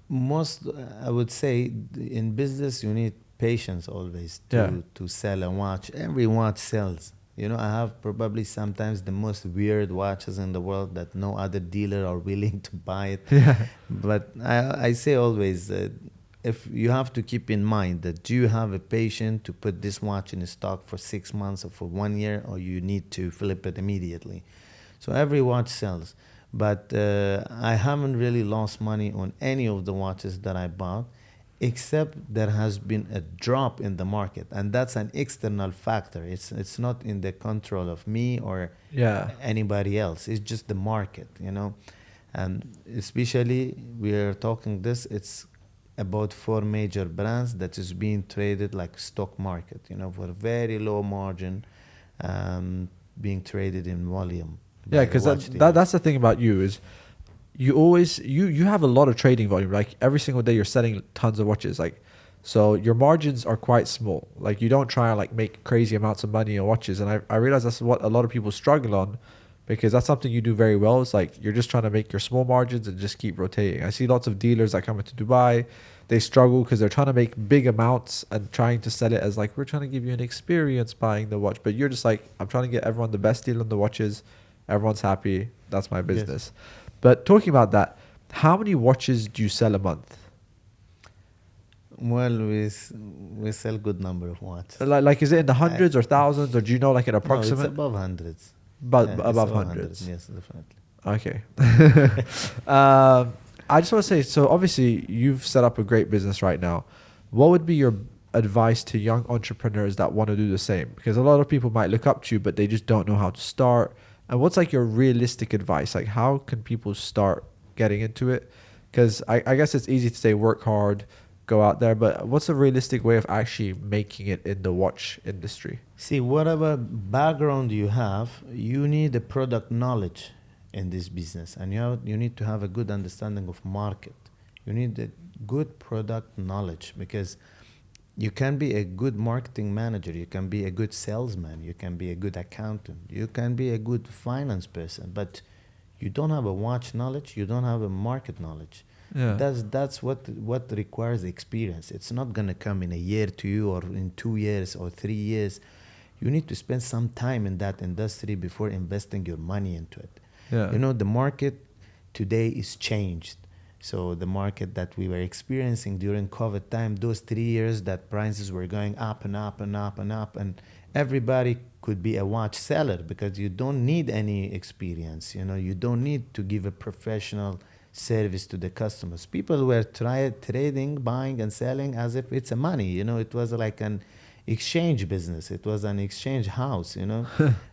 most, I would say, in business, you need patience always Yeah. to sell a watch. Every watch sells. You know, I have probably sometimes the most weird watches in the world that no other dealer are willing to buy it. Yeah. But I say always, if you have to keep in mind that do you have a patient to put this watch in stock for 6 months or for 1 year, or you need to flip it immediately. So every watch sells. But I haven't really lost money on any of the watches that I bought, except there has been a drop in the market, and that's an external factor. It's not in the control of me or Yeah. anybody else. It's just the market, you know. And especially we are talking this, it's about 4 major brands that is being traded like stock market, you know, for very low margin, being traded in volume. Yeah, by the because watch dealers. that's the thing about you is you always you have a lot of trading volume. Like every single day you're selling tons of watches. Like so your margins are quite small. Like you don't try and like make crazy amounts of money on watches. And I realize that's what a lot of people struggle on because that's something you do very well. It's like you're just trying to make your small margins and just keep rotating. I see lots of dealers that come into Dubai. They struggle because they're trying to make big amounts and trying to sell it as like we're trying to give you an experience buying the watch. But you're just like I'm trying to get everyone the best deal on the watches. Everyone's happy. That's my business. Yes. But talking about that, how many watches do you sell a month? Well, we sell good number of watches. Like is it in the hundreds or thousands, or do you know like an No, approximate? it's above hundreds. But Yeah, it's above over hundreds. Yes, definitely. Okay. I just want to say, so obviously you've set up a great business right now. What would be your advice to young entrepreneurs that want to do the same? Because a lot of people might look up to you, but they just don't know how to start. And what's like your realistic advice? Like how can people start getting into it? Because I guess it's easy to say work hard, go out there, but what's a realistic way of actually making it in the watch industry? See, whatever background you have, you need a product knowledge in this business, and you need to have a good understanding of market. You need a good product knowledge because you can be a good marketing manager, you can be a good salesman, you can be a good accountant, you can be a good finance person, but you don't have a watch knowledge, you don't have a market knowledge. Yeah. That's what requires experience. It's not gonna come in a year to you or in 2 years or 3 years. You need to spend some time in that industry before investing your money into it. Yeah. You know, the market today is changed. So the market that we were experiencing during COVID time, those 3 years that prices were going up and up and up and up, and everybody could be a watch seller because you don't need any experience. You know, you don't need to give a professional service to the customers. People were trading, buying and selling as if it's a money. You know, it was like an exchange business. It was an exchange house, you know.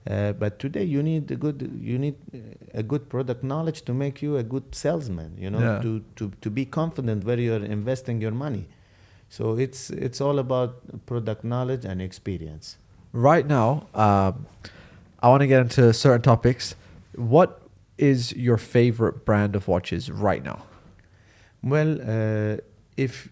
But today you need a good product knowledge to make you a good salesman, you know, Yeah. to be confident where you're investing your money. So it's all about product knowledge and experience. Right now, I want to get into certain topics. What is your favorite brand of watches right now? Well, if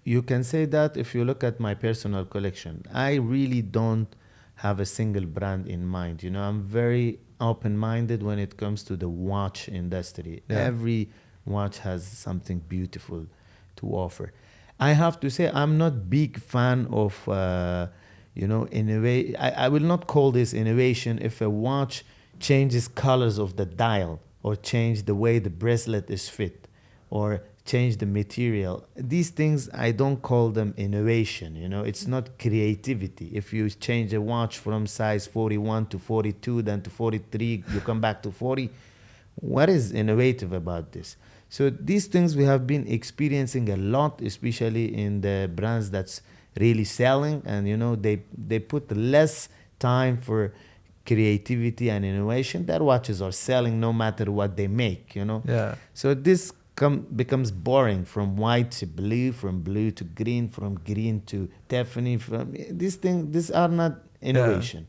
you can say that if you look at my personal collection, I really don't have a single brand in mind. You know, I'm very open-minded when it comes to the watch industry. Yeah. Every watch has something beautiful to offer. I have to say I'm not big fan of innovate. I will not call this innovation if a watch changes colors of the dial or change the way the bracelet is fit or change the material. These things I don't call them innovation. You know, it's not creativity. If you change a watch from size 41 to 42, then to 43, you come back to 40. What is innovative about this? So these things we have been experiencing a lot, especially in the brands that's really selling, and you know they put less time for creativity and innovation. Their watches are selling no matter what they make, you know. Yeah. So this becomes boring, from white to blue, from blue to green, from green to Tiffany. From these are not innovation.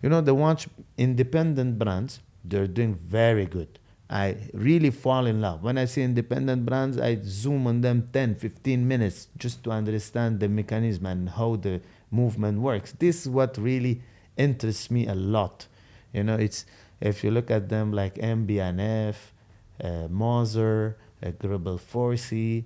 You know, the watch independent brands, they're doing very good. I really fall in love. When I see independent brands, I zoom on them 10, 15 minutes just to understand the mechanism and how the movement works. This is what really interests me a lot. You know, it's if you look at them like MB&F, Moser, Gribble Forsey,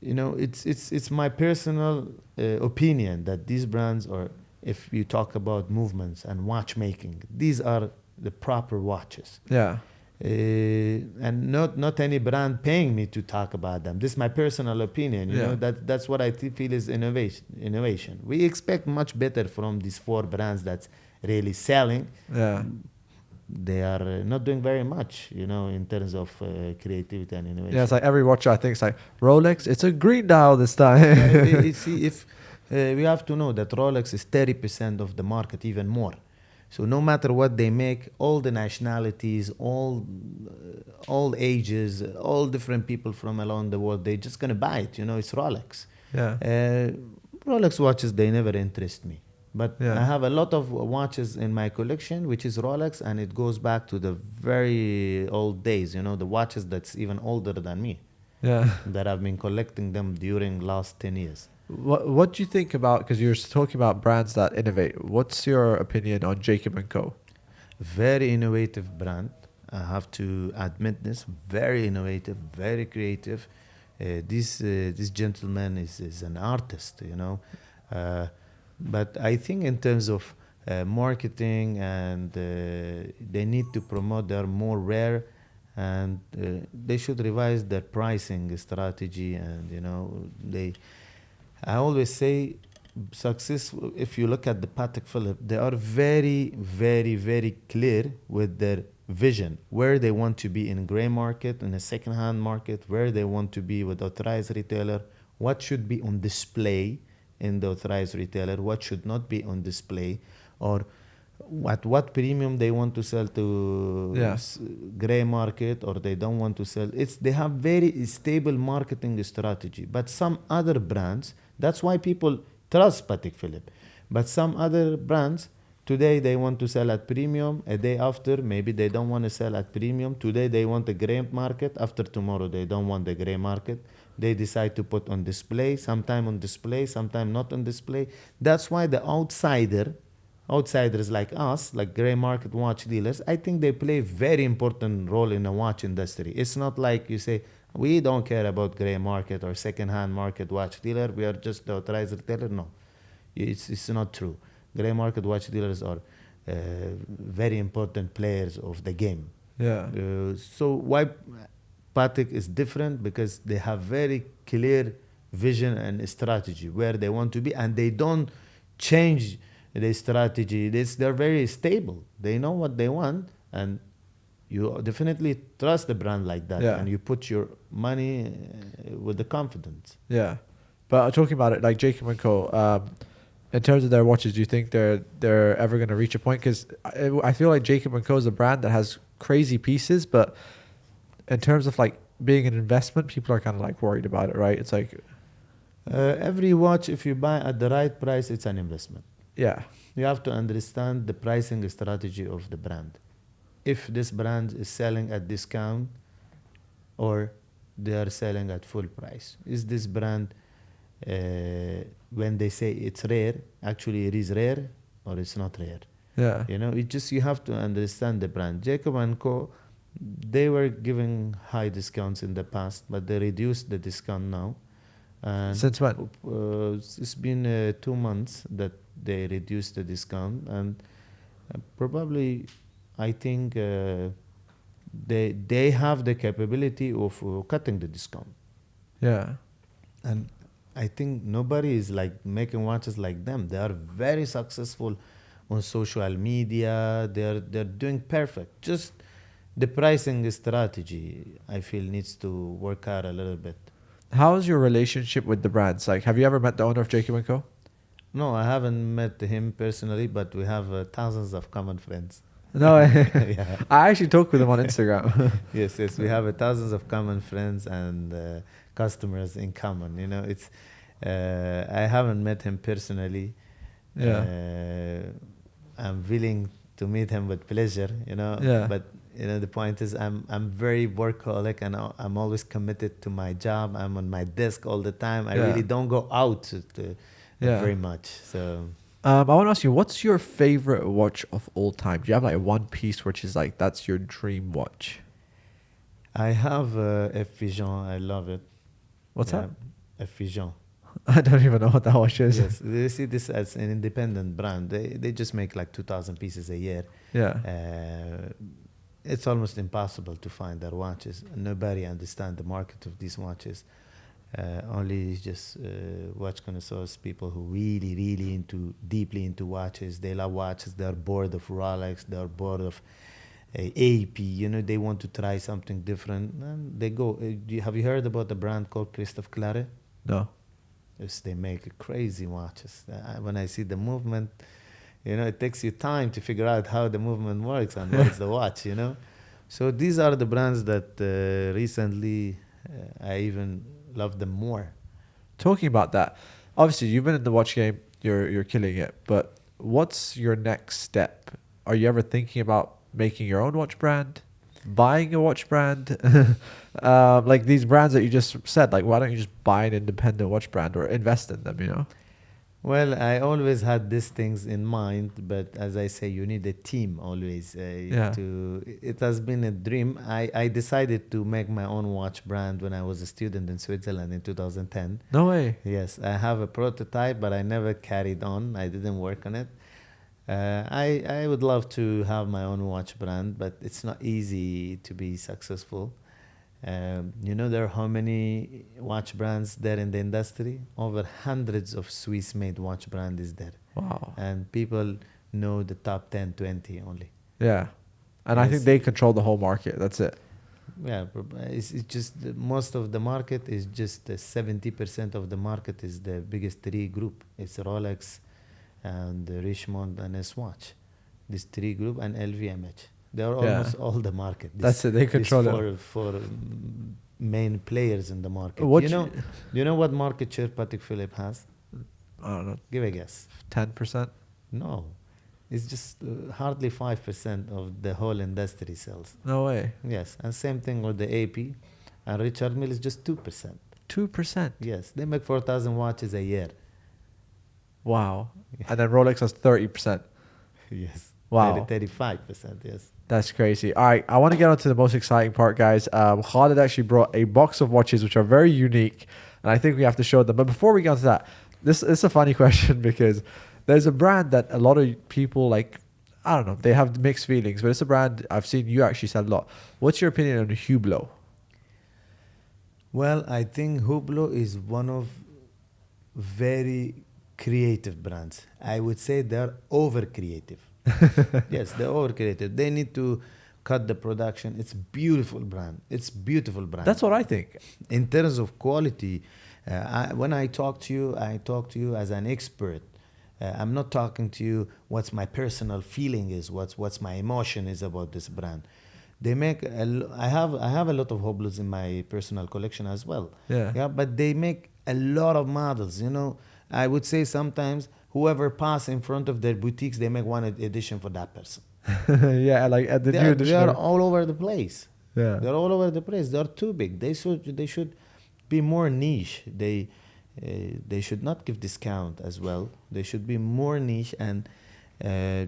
you know, it's my personal opinion that these brands are, if you talk about movements and watchmaking, these are the proper watches. Yeah. And not any brand paying me to talk about them. This is my personal opinion. You know, that's what I feel is innovation. We expect much better from these four brands that's really selling. Yeah. They are not doing very much, you know, in terms of creativity and innovation. Yeah, it's like every watch I think it's like Rolex, it's a green dial this time. See, if we have to know that Rolex is 30% of the market, even more. So no matter what they make, all the nationalities, all ages, all different people from around the world, they're just gonna buy it. You know, it's Rolex. Yeah. Rolex watches, they never interest me. But Yeah. I have a lot of watches in my collection, which is Rolex, and it goes back to the very old days. You know, the watches that's even older than me, Yeah. that I've been collecting them during last 10 years. What do you think about, because you're talking about brands that innovate, what's your opinion on Jacob & Co? Very innovative brand. I have to admit this. Very innovative, very creative. This gentleman is an artist, you know. But I think in terms of marketing and they need to promote, they're more rare, and they should revise their pricing strategy. And you know, I always say success, if you look at the Patek Philippe, they are very, very, very clear with their vision, where they want to be in gray market, in a second-hand market, where they want to be with authorized retailer, what should be on display in the authorized retailer, what should not be on display, or at what premium they want to sell to gray market, or they don't want to sell. They have very stable marketing strategy. But some other brands, that's why people trust Patek Philippe. But some other brands, today they want to sell at premium, a day after maybe they don't want to sell at premium. Today they want the gray market, after tomorrow they don't want the gray market. They decide to put on display, sometime on display, sometime not on display. That's why the outsiders like us, like gray market watch dealers, I think they play a very important role in the watch industry. It's not like you say, we don't care about gray market or second-hand market watch dealer, we are just the authorized retailer. No, it's not true. Gray market watch dealers are very important players of the game. Yeah. So why Patek is different? Because they have very clear vision and strategy where they want to be, and they don't change the strategy. They're very stable. They know what they want, and you definitely trust the brand like that, and you put your money with the confidence. Yeah. But talking about it, like Jacob and Co. In terms of their watches, do you think they're ever going to reach a point? Because I feel like Jacob and Co. is a brand that has crazy pieces, but in terms of like being an investment, people are kind of like worried about it, right? It's like, Every watch, if you buy at the right price, it's an investment. yeah, You have to understand the pricing strategy of the brand. If this brand is selling at discount or they are selling at full price. Is this brand, when they say it's rare, actually it is rare or it's not rare? yeah. You know, it just you have to understand the brand. Jacob and Co. They were giving high discounts in the past, but they reduced the discount now. And Since when? it's been 2 months that they reduced the discount, and probably I think they have the capability of cutting the discount. Yeah, And I think nobody is like making watches like them. They are very successful on social media. They're doing perfect. Just the pricing strategy, I feel, needs to work out a little bit. how is your relationship with the brands? Like, have you ever met the owner of Jacob and Co? No, I haven't met him personally, but we have thousands of common friends. No, Yeah. I actually talked with him on Instagram. Yes, we have thousands of common friends and customers in common. You know, it's I haven't met him personally. Yeah. I'm willing to meet him with pleasure. You know, Yeah. but you know the point is I'm very workaholic and I'm always committed to my job. I'm on my desk all the time. I Yeah. really don't go out Yeah. very much. So. I want to ask you, what's your favorite watch of all time? Do you have like one piece which is like that's your dream watch? I have a Fusion. I love it. What's Yeah, a Fusion. that? I don't even know what that watch is. Yes, they see this as an independent brand. They just make like 2,000 pieces a year. Yeah. It's almost impossible to find their watches. Nobody understands the market of these watches. Only just watch connoisseurs, people who really deeply into watches. They love watches. They're bored of Rolex. They're bored of AP. You know, they want to try something different. And they go. Have you heard about the brand called Christophe Claret? No. Yes, they make crazy watches. When I see the movement, you know, it takes you time to figure out how the movement works and what's the watch, you know. So these are the brands that recently I even love them more. Talking about that, obviously you've been in the watch game. You're killing it. But what's your next step? Are you ever thinking about making your own watch brand, buying a watch brand? Like these brands that you just said, like why don't you just buy an independent watch brand or invest in them, you know? Well, I always had these things in mind, but as I say, you need a team always. Yeah. It has been a dream. I decided to make my own watch brand when I was a student in Switzerland in 2010. No way. Yes, I have a prototype, but I never carried on. I didn't work on it. I would love to have my own watch brand, but it's not easy to be successful. You know, there are how many watch brands there in the industry? Over hundreds of Swiss-made watch brand is there. Wow. And people know the top 10, 20 only. Yeah. And I think Yes. they control the whole market. That's it. Yeah, it's just most of the market is just 70% of the market is the biggest three group. It's Rolex and Richemont and Swatch. This three group and LVMH. They are Yeah. almost all the market. That's it. They control it. For main players in the market. What You know what market share Patek Philippe has? I don't know, Give a guess. 10%? No, it's just hardly 5% of the whole industry sells. No way. Yes, and same thing with the AP, and Richard Mille is just 2%. 2%. Yes, they make 4,000 watches a year. Wow. And then Rolex has 30%. Yes. Wow. 35%. Yes. That's crazy. All right, I want to get on to the most exciting part, guys. Khaled actually brought a box of watches which are very unique, and I think we have to show them. But before we get onto that, this is a funny question because there's a brand that a lot of people like. I don't know. They have mixed feelings, but it's a brand I've seen you actually sell a lot. What's your opinion on Hublot? Well, I think Hublot is one of very creative brands. I would say they're over creative. Yes, they're over creative. They need to cut the production. It's beautiful brand. It's beautiful brand. That's what I think. In terms of quality, when I talk to you, I talk to you as an expert. I'm not talking to you what's my personal feeling is, what's my emotion is about this brand. They make I have a lot of Hoblos in my personal collection as well. Yeah. But they make a lot of models. You know, I would say sometimes whoever pass in front of their boutiques, they make one edition for that person. Yeah, like at the new edition. They are all over the place. Yeah. They're all over the place. They're too big. They should be more niche. They should not give discount as well. They should be more niche and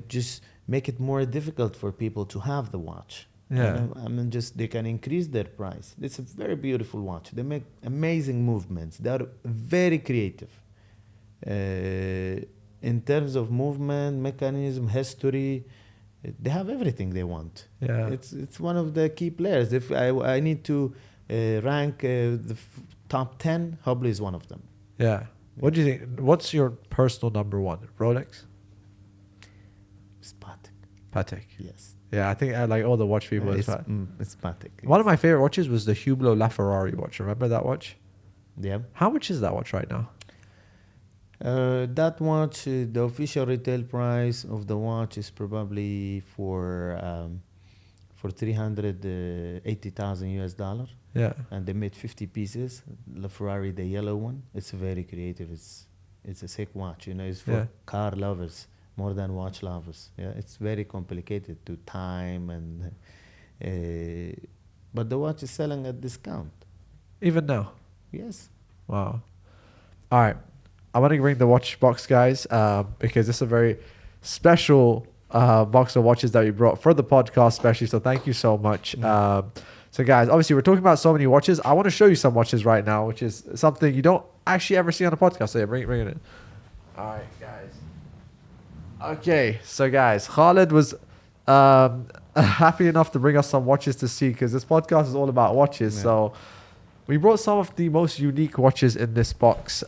just make it more difficult for people to have the watch. Yeah. I mean, just they can increase their price. It's a very beautiful watch. They make amazing movements. They are very creative. In terms of movement, mechanism, history, they have everything they want. Yeah. It's one of the key players. If I need to rank the top 10, Hubley is one of them. Yeah. What do you think? What's your personal number one? Rolex? It's Patek. Patek. Yes. Yeah, I think I like all the watch people. It's Patek. One of my favorite watches was the Hublot LaFerrari watch. Remember that watch? Yeah. How much is that watch right now? That watch, the official retail price of the watch is probably for $380,000 US. Yeah. And they made 50 pieces. LaFerrari, the yellow one, it's very creative. It's a sick watch. You know, it's for car lovers more than watch lovers. Yeah, it's very complicated to time and. But the watch is selling at discount. Even now? Yes. Wow. All right. I want to bring the watch box, guys, because this is a very special box of watches that we brought for the podcast, especially. So thank you so much. So, guys, obviously, we're talking about so many watches. I want to show you some watches right now, which is something you don't actually ever see on a podcast. So, yeah, bring it in. All right, guys. Okay. So, guys, Khaled was happy enough to bring us some watches to see because this podcast is all about watches. Yeah. So, we brought some of the most unique watches in this box.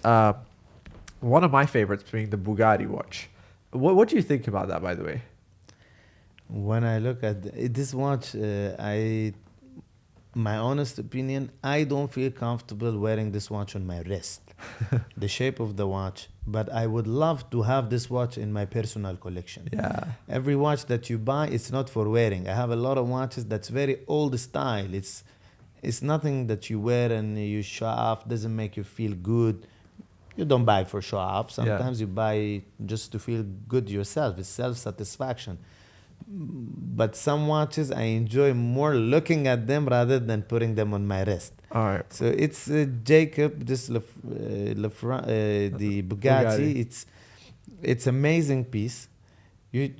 One of my favorites being the Bugatti watch. What do you think about that, by the way? When I look at this watch, my honest opinion, I don't feel comfortable wearing this watch on my wrist. The shape of the watch. But I would love to have this watch in my personal collection. Yeah. Every watch that you buy, it's not for wearing. I have a lot of watches that's very old style. It's nothing that you wear and you show off, doesn't make you feel good. You don't buy for show off. Sometimes you buy just to feel good yourself. It's self-satisfaction. But some watches, I enjoy more looking at them rather than putting them on my wrist. All right. So it's Jacob, this the Bugatti. It's amazing piece.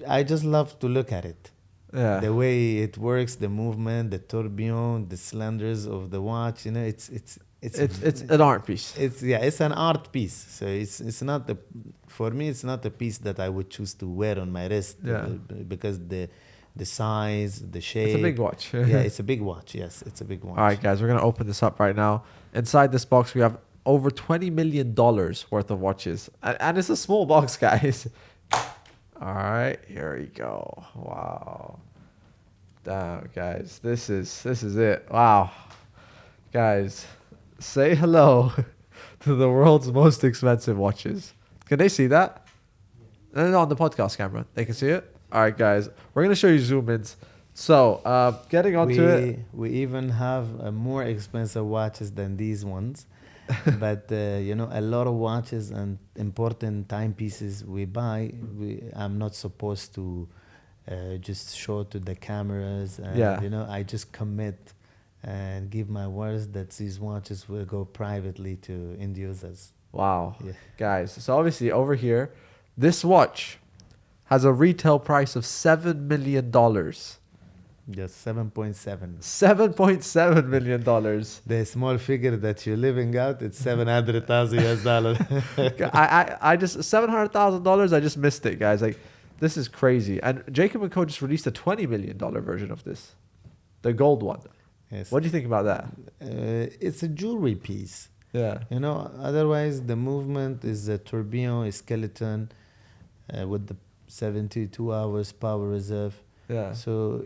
I just love to look at it. Yeah. The way it works, the movement, the tourbillon, the cylinders of the watch. You know, it's an art piece. It's an art piece. So it's not for me. It's not a piece that I would choose to wear on my wrist. Yeah. Because the size, the shape. It's a big watch. Yeah, it's a big watch. Yes, it's a big watch. All right, guys, we're gonna open this up right now. Inside this box, we have over $20 million worth of watches, and it's a small box, guys. All right, here we go. Wow. Damn, guys, this is it. Wow, guys. Say hello to the world's most expensive watches. Can they see that? No, on the podcast camera. They can see it? All right, guys. We're going to show you zoom-ins. So, getting onto it. We even have more expensive watches than these ones. But, a lot of watches and important timepieces we buy, I'm not supposed to just show to the cameras. And, I just commit and give my words that these watches will go privately to end users. Wow. Yeah. Guys, so obviously over here, this watch has a retail price of $7 million. Yes, 7.7. $7.7 million. The small figure that you're living out, it's $700,000. I just $700,000. I just missed it, guys. Like, this is crazy. And Jacob & Co. just released a $20 million version of this, the gold one. Yes. What do you think about that? It's a jewelry piece. Yeah. Otherwise the movement is a tourbillon, a skeleton with the 72 hours power reserve. Yeah. So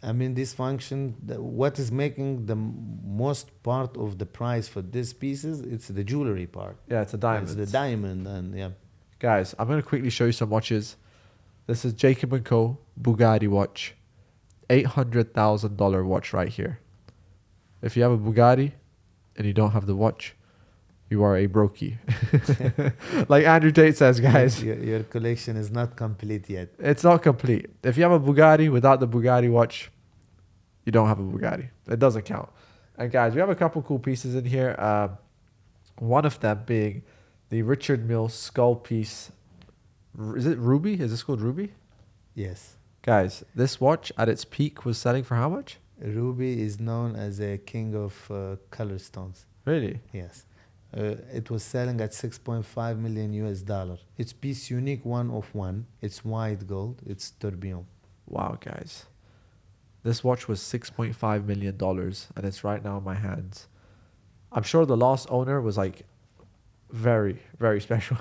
I mean, this function, what is making the most part of the price for these pieces, it's the jewelry part. Yeah, it's a diamond. It's the diamond, and yeah. Guys, I'm going to quickly show you some watches. This is Jacob & Co. Bugatti watch. $800,000 watch right here. If you have a Bugatti and you don't have the watch, you are a brokey. Like Andrew Tate says, guys. Your collection is not complete yet. It's not complete. If you have a Bugatti without the Bugatti watch, you don't have a Bugatti. It doesn't count. And guys, we have a couple cool pieces in here. One of them being the Richard Mille skull piece. Is it Ruby? Is this called Ruby? Yes. Guys, this watch at its peak was selling for how much? Ruby is known as a king of color stones. Really? Yes. It was selling at 6.5 million US dollar. It's piece unique, one of one. It's white gold. It's tourbillon. Wow, guys. This watch was $6.5 million and it's right now in my hands. I'm sure the last owner was like very, very special.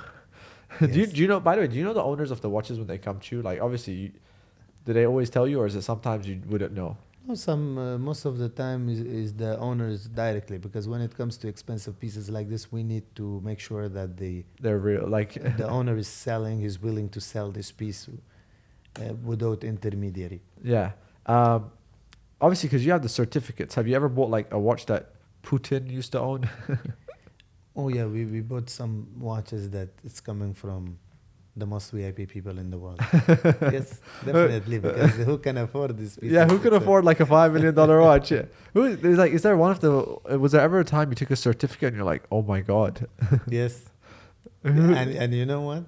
Yes. Do you know, by the way, do you know the owners of the watches when they come to you? Like, obviously, do they always tell you, or is it sometimes you wouldn't know? No, most of the time is the owners directly, because when it comes to expensive pieces like this, we need to make sure that They're real. Like, the owner is willing to sell this piece without intermediary. yeah. Obviously, because you have the certificates. Have you ever bought like a watch that Putin used to own? Oh yeah, we bought some watches that it's coming from the most VIP people in the world. Yes, definitely, because who can afford this piece? Yeah, who could afford like a $5 million watch? Yeah. There's like, is there one of the? Was there ever a time you took a certificate and you're like, oh my god? Yes. and you know what?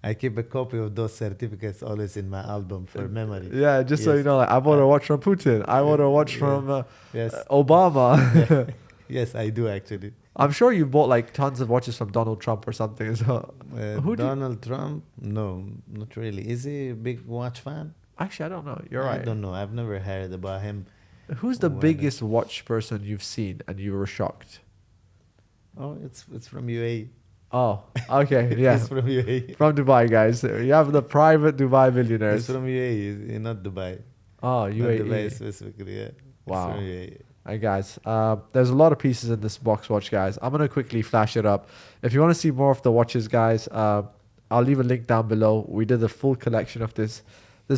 I keep a copy of those certificates always in my album for memory. Yeah, just so Yes. you know, like I bought a watch from Putin. I bought a watch from Yes. Obama. Yes, I do actually. I'm sure you bought like tons of watches from Donald Trump or something as well. Who do you- Donald Trump? No, not really. Is he a big watch fan? Actually, I don't know. You're I right. don't know. I've never heard about him. Who's the Well, biggest watch person you've seen and you were shocked? Oh, it's from UAE. Oh, okay, yeah. It's from UAE. From Dubai, guys. You have the private Dubai It's billionaires. from UAE, not Dubai. Oh, Not UAE. Dubai specifically, yeah. Wow. It's from UAE. Hey guys, there's a lot of pieces in this box watch, guys. I'm gonna quickly flash it up. If you want to see more of the watches, guys, I'll leave a link down below. We did a full collection of this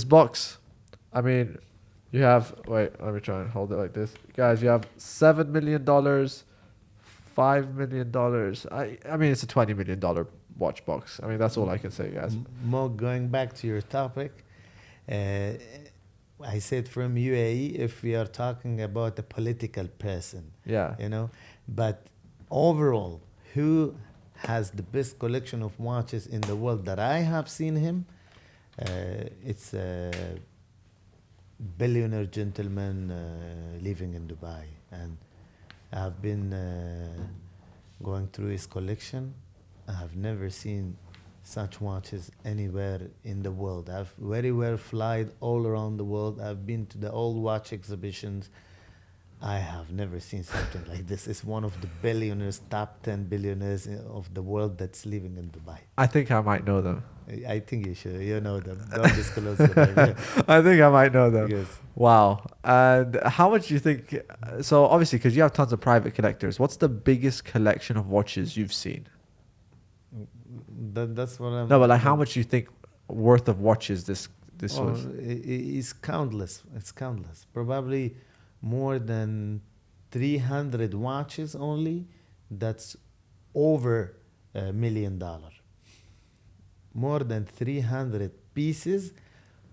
box. I mean, you have, wait, let me try and hold it like this, guys. You have $7 million, $5 million. I mean, it's a $20 million watch box. I mean, that's all I can say, guys. More going back to your topic, I said from UAE if we are talking about a political person, Yeah. you know, but overall, who has the best collection of watches in the world that I have seen him? It's a billionaire gentleman living in Dubai, and I've been going through his collection. I have never seen such watches anywhere in the world. I've very well flied all around the world. I've been to the old watch exhibitions. I have never seen something like this. It's one of the billionaires, top 10 billionaires of the world that's living in Dubai. I think I might know them. I think you should. You know them. Don't disclose them. I think I might know them. Yes. Wow. And how much do you think? So obviously, because you have tons of private collectors, what's the biggest collection of watches you've seen? That's what I'm. No, but like how much do you think worth of watches this was? It's countless. It's countless. Probably more than 300 watches only. That's over $1 million. More than 300 pieces,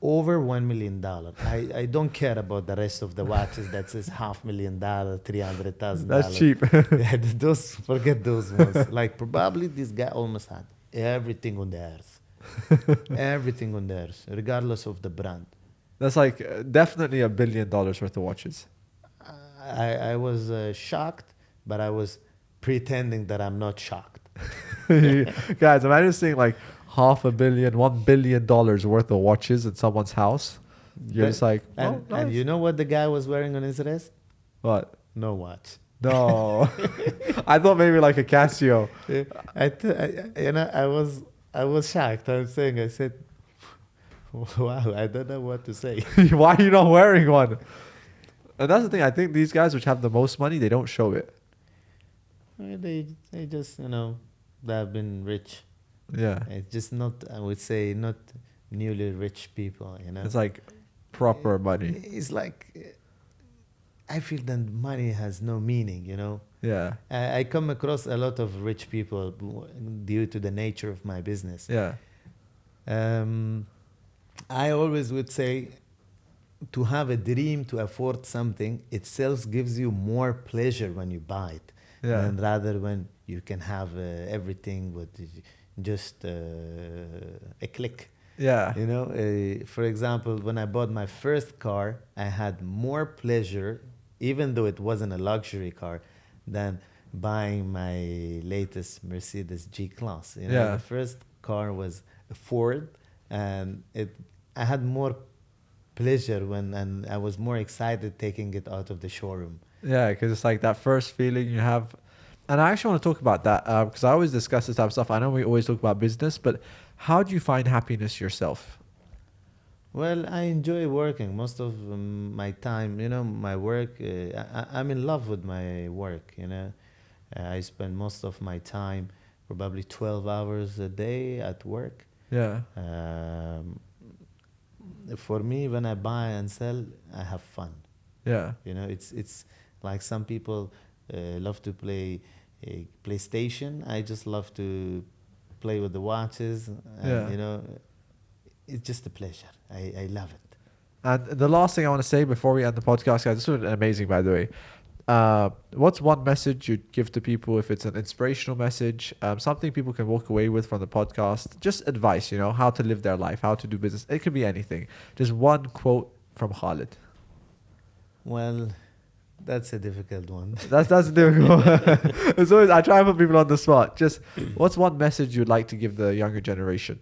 over $1 million. I don't care about the rest of the watches that says $500,000, $300,000. That's cheap. Yeah, those, forget those ones. Like probably this guy almost had everything on the earth. Everything on the earth, regardless of the brand. That's like definitely $1 billion worth of watches. I was shocked, but I was pretending that I'm not shocked. Guys, imagine seeing like $500 million, $1 billion worth of watches in someone's house. You're just like, oh, and nice. you know what the guy was wearing on his wrist? What? No watch. No. I thought maybe like a Casio. I was shocked. I said, wow, I don't know what to say. Why are you not wearing one? And that's the thing. I think these guys which have the most money, they don't show it. They just, they have been rich. Yeah. It's just not, I would say, not newly rich people. It's like proper money. It's like, I feel that money has no meaning. Yeah. I come across a lot of rich people due to the nature of my business. Yeah. I always would say to have a dream to afford something itself gives you more pleasure when you buy it than rather when you can have everything with just a click. Yeah. For example, when I bought my first car, I had more pleasure, even though it wasn't a luxury car, than buying my latest Mercedes G-Class. The first car was a Ford, and I had more pleasure and I was more excited taking it out of the showroom. Yeah, because it's like that first feeling you have. And I actually want to talk about that because I always discuss this type of stuff. I know we always talk about business, but how do you find happiness yourself? Well, I enjoy working most of my time. My work, I'm in love with my work. I spend most of my time, probably 12 hours a day at work. Yeah. For me, when I buy and sell, I have fun. Yeah. It's like some people love to play PlayStation. I just love to play with the watches. And, it's just a pleasure. I love it. And the last thing I want to say before we end the podcast, guys, this was amazing, by the way. What's one message you'd give to people if it's an inspirational message, something people can walk away with from the podcast? Just advice, how to live their life, how to do business. It could be anything. Just one quote from Khaled. Well, that's a difficult one. That's difficult. It's always, I try and put people on the spot. Just what's one message you'd like to give the younger generation?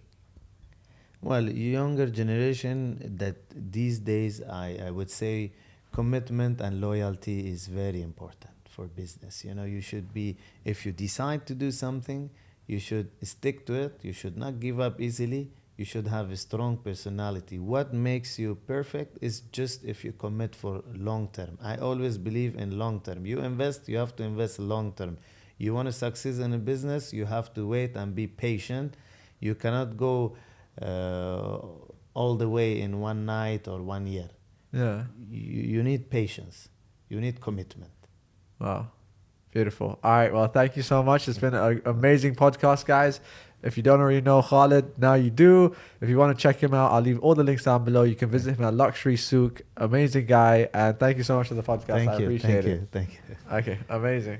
Well, younger generation, that these days I would say commitment and loyalty is very important for business. You should be, if you decide to do something, you should stick to it. You should not give up easily. You should have a strong personality. What makes you perfect is just if you commit for long term. I always believe in long term. You invest, you have to invest long term. You want to succeed in a business, you have to wait and be patient. You cannot go all the way in one night or 1 year. Yeah. You need patience. You need commitment. Wow. Beautiful. All right. Well, thank you so much. It's been an amazing podcast, guys. If you don't already know Khaled, now you do. If you want to check him out, I'll leave all the links down below. You can visit him at Luxury Souq. Amazing guy. And thank you so much for the podcast. I appreciate it. Thank you. Okay. Amazing.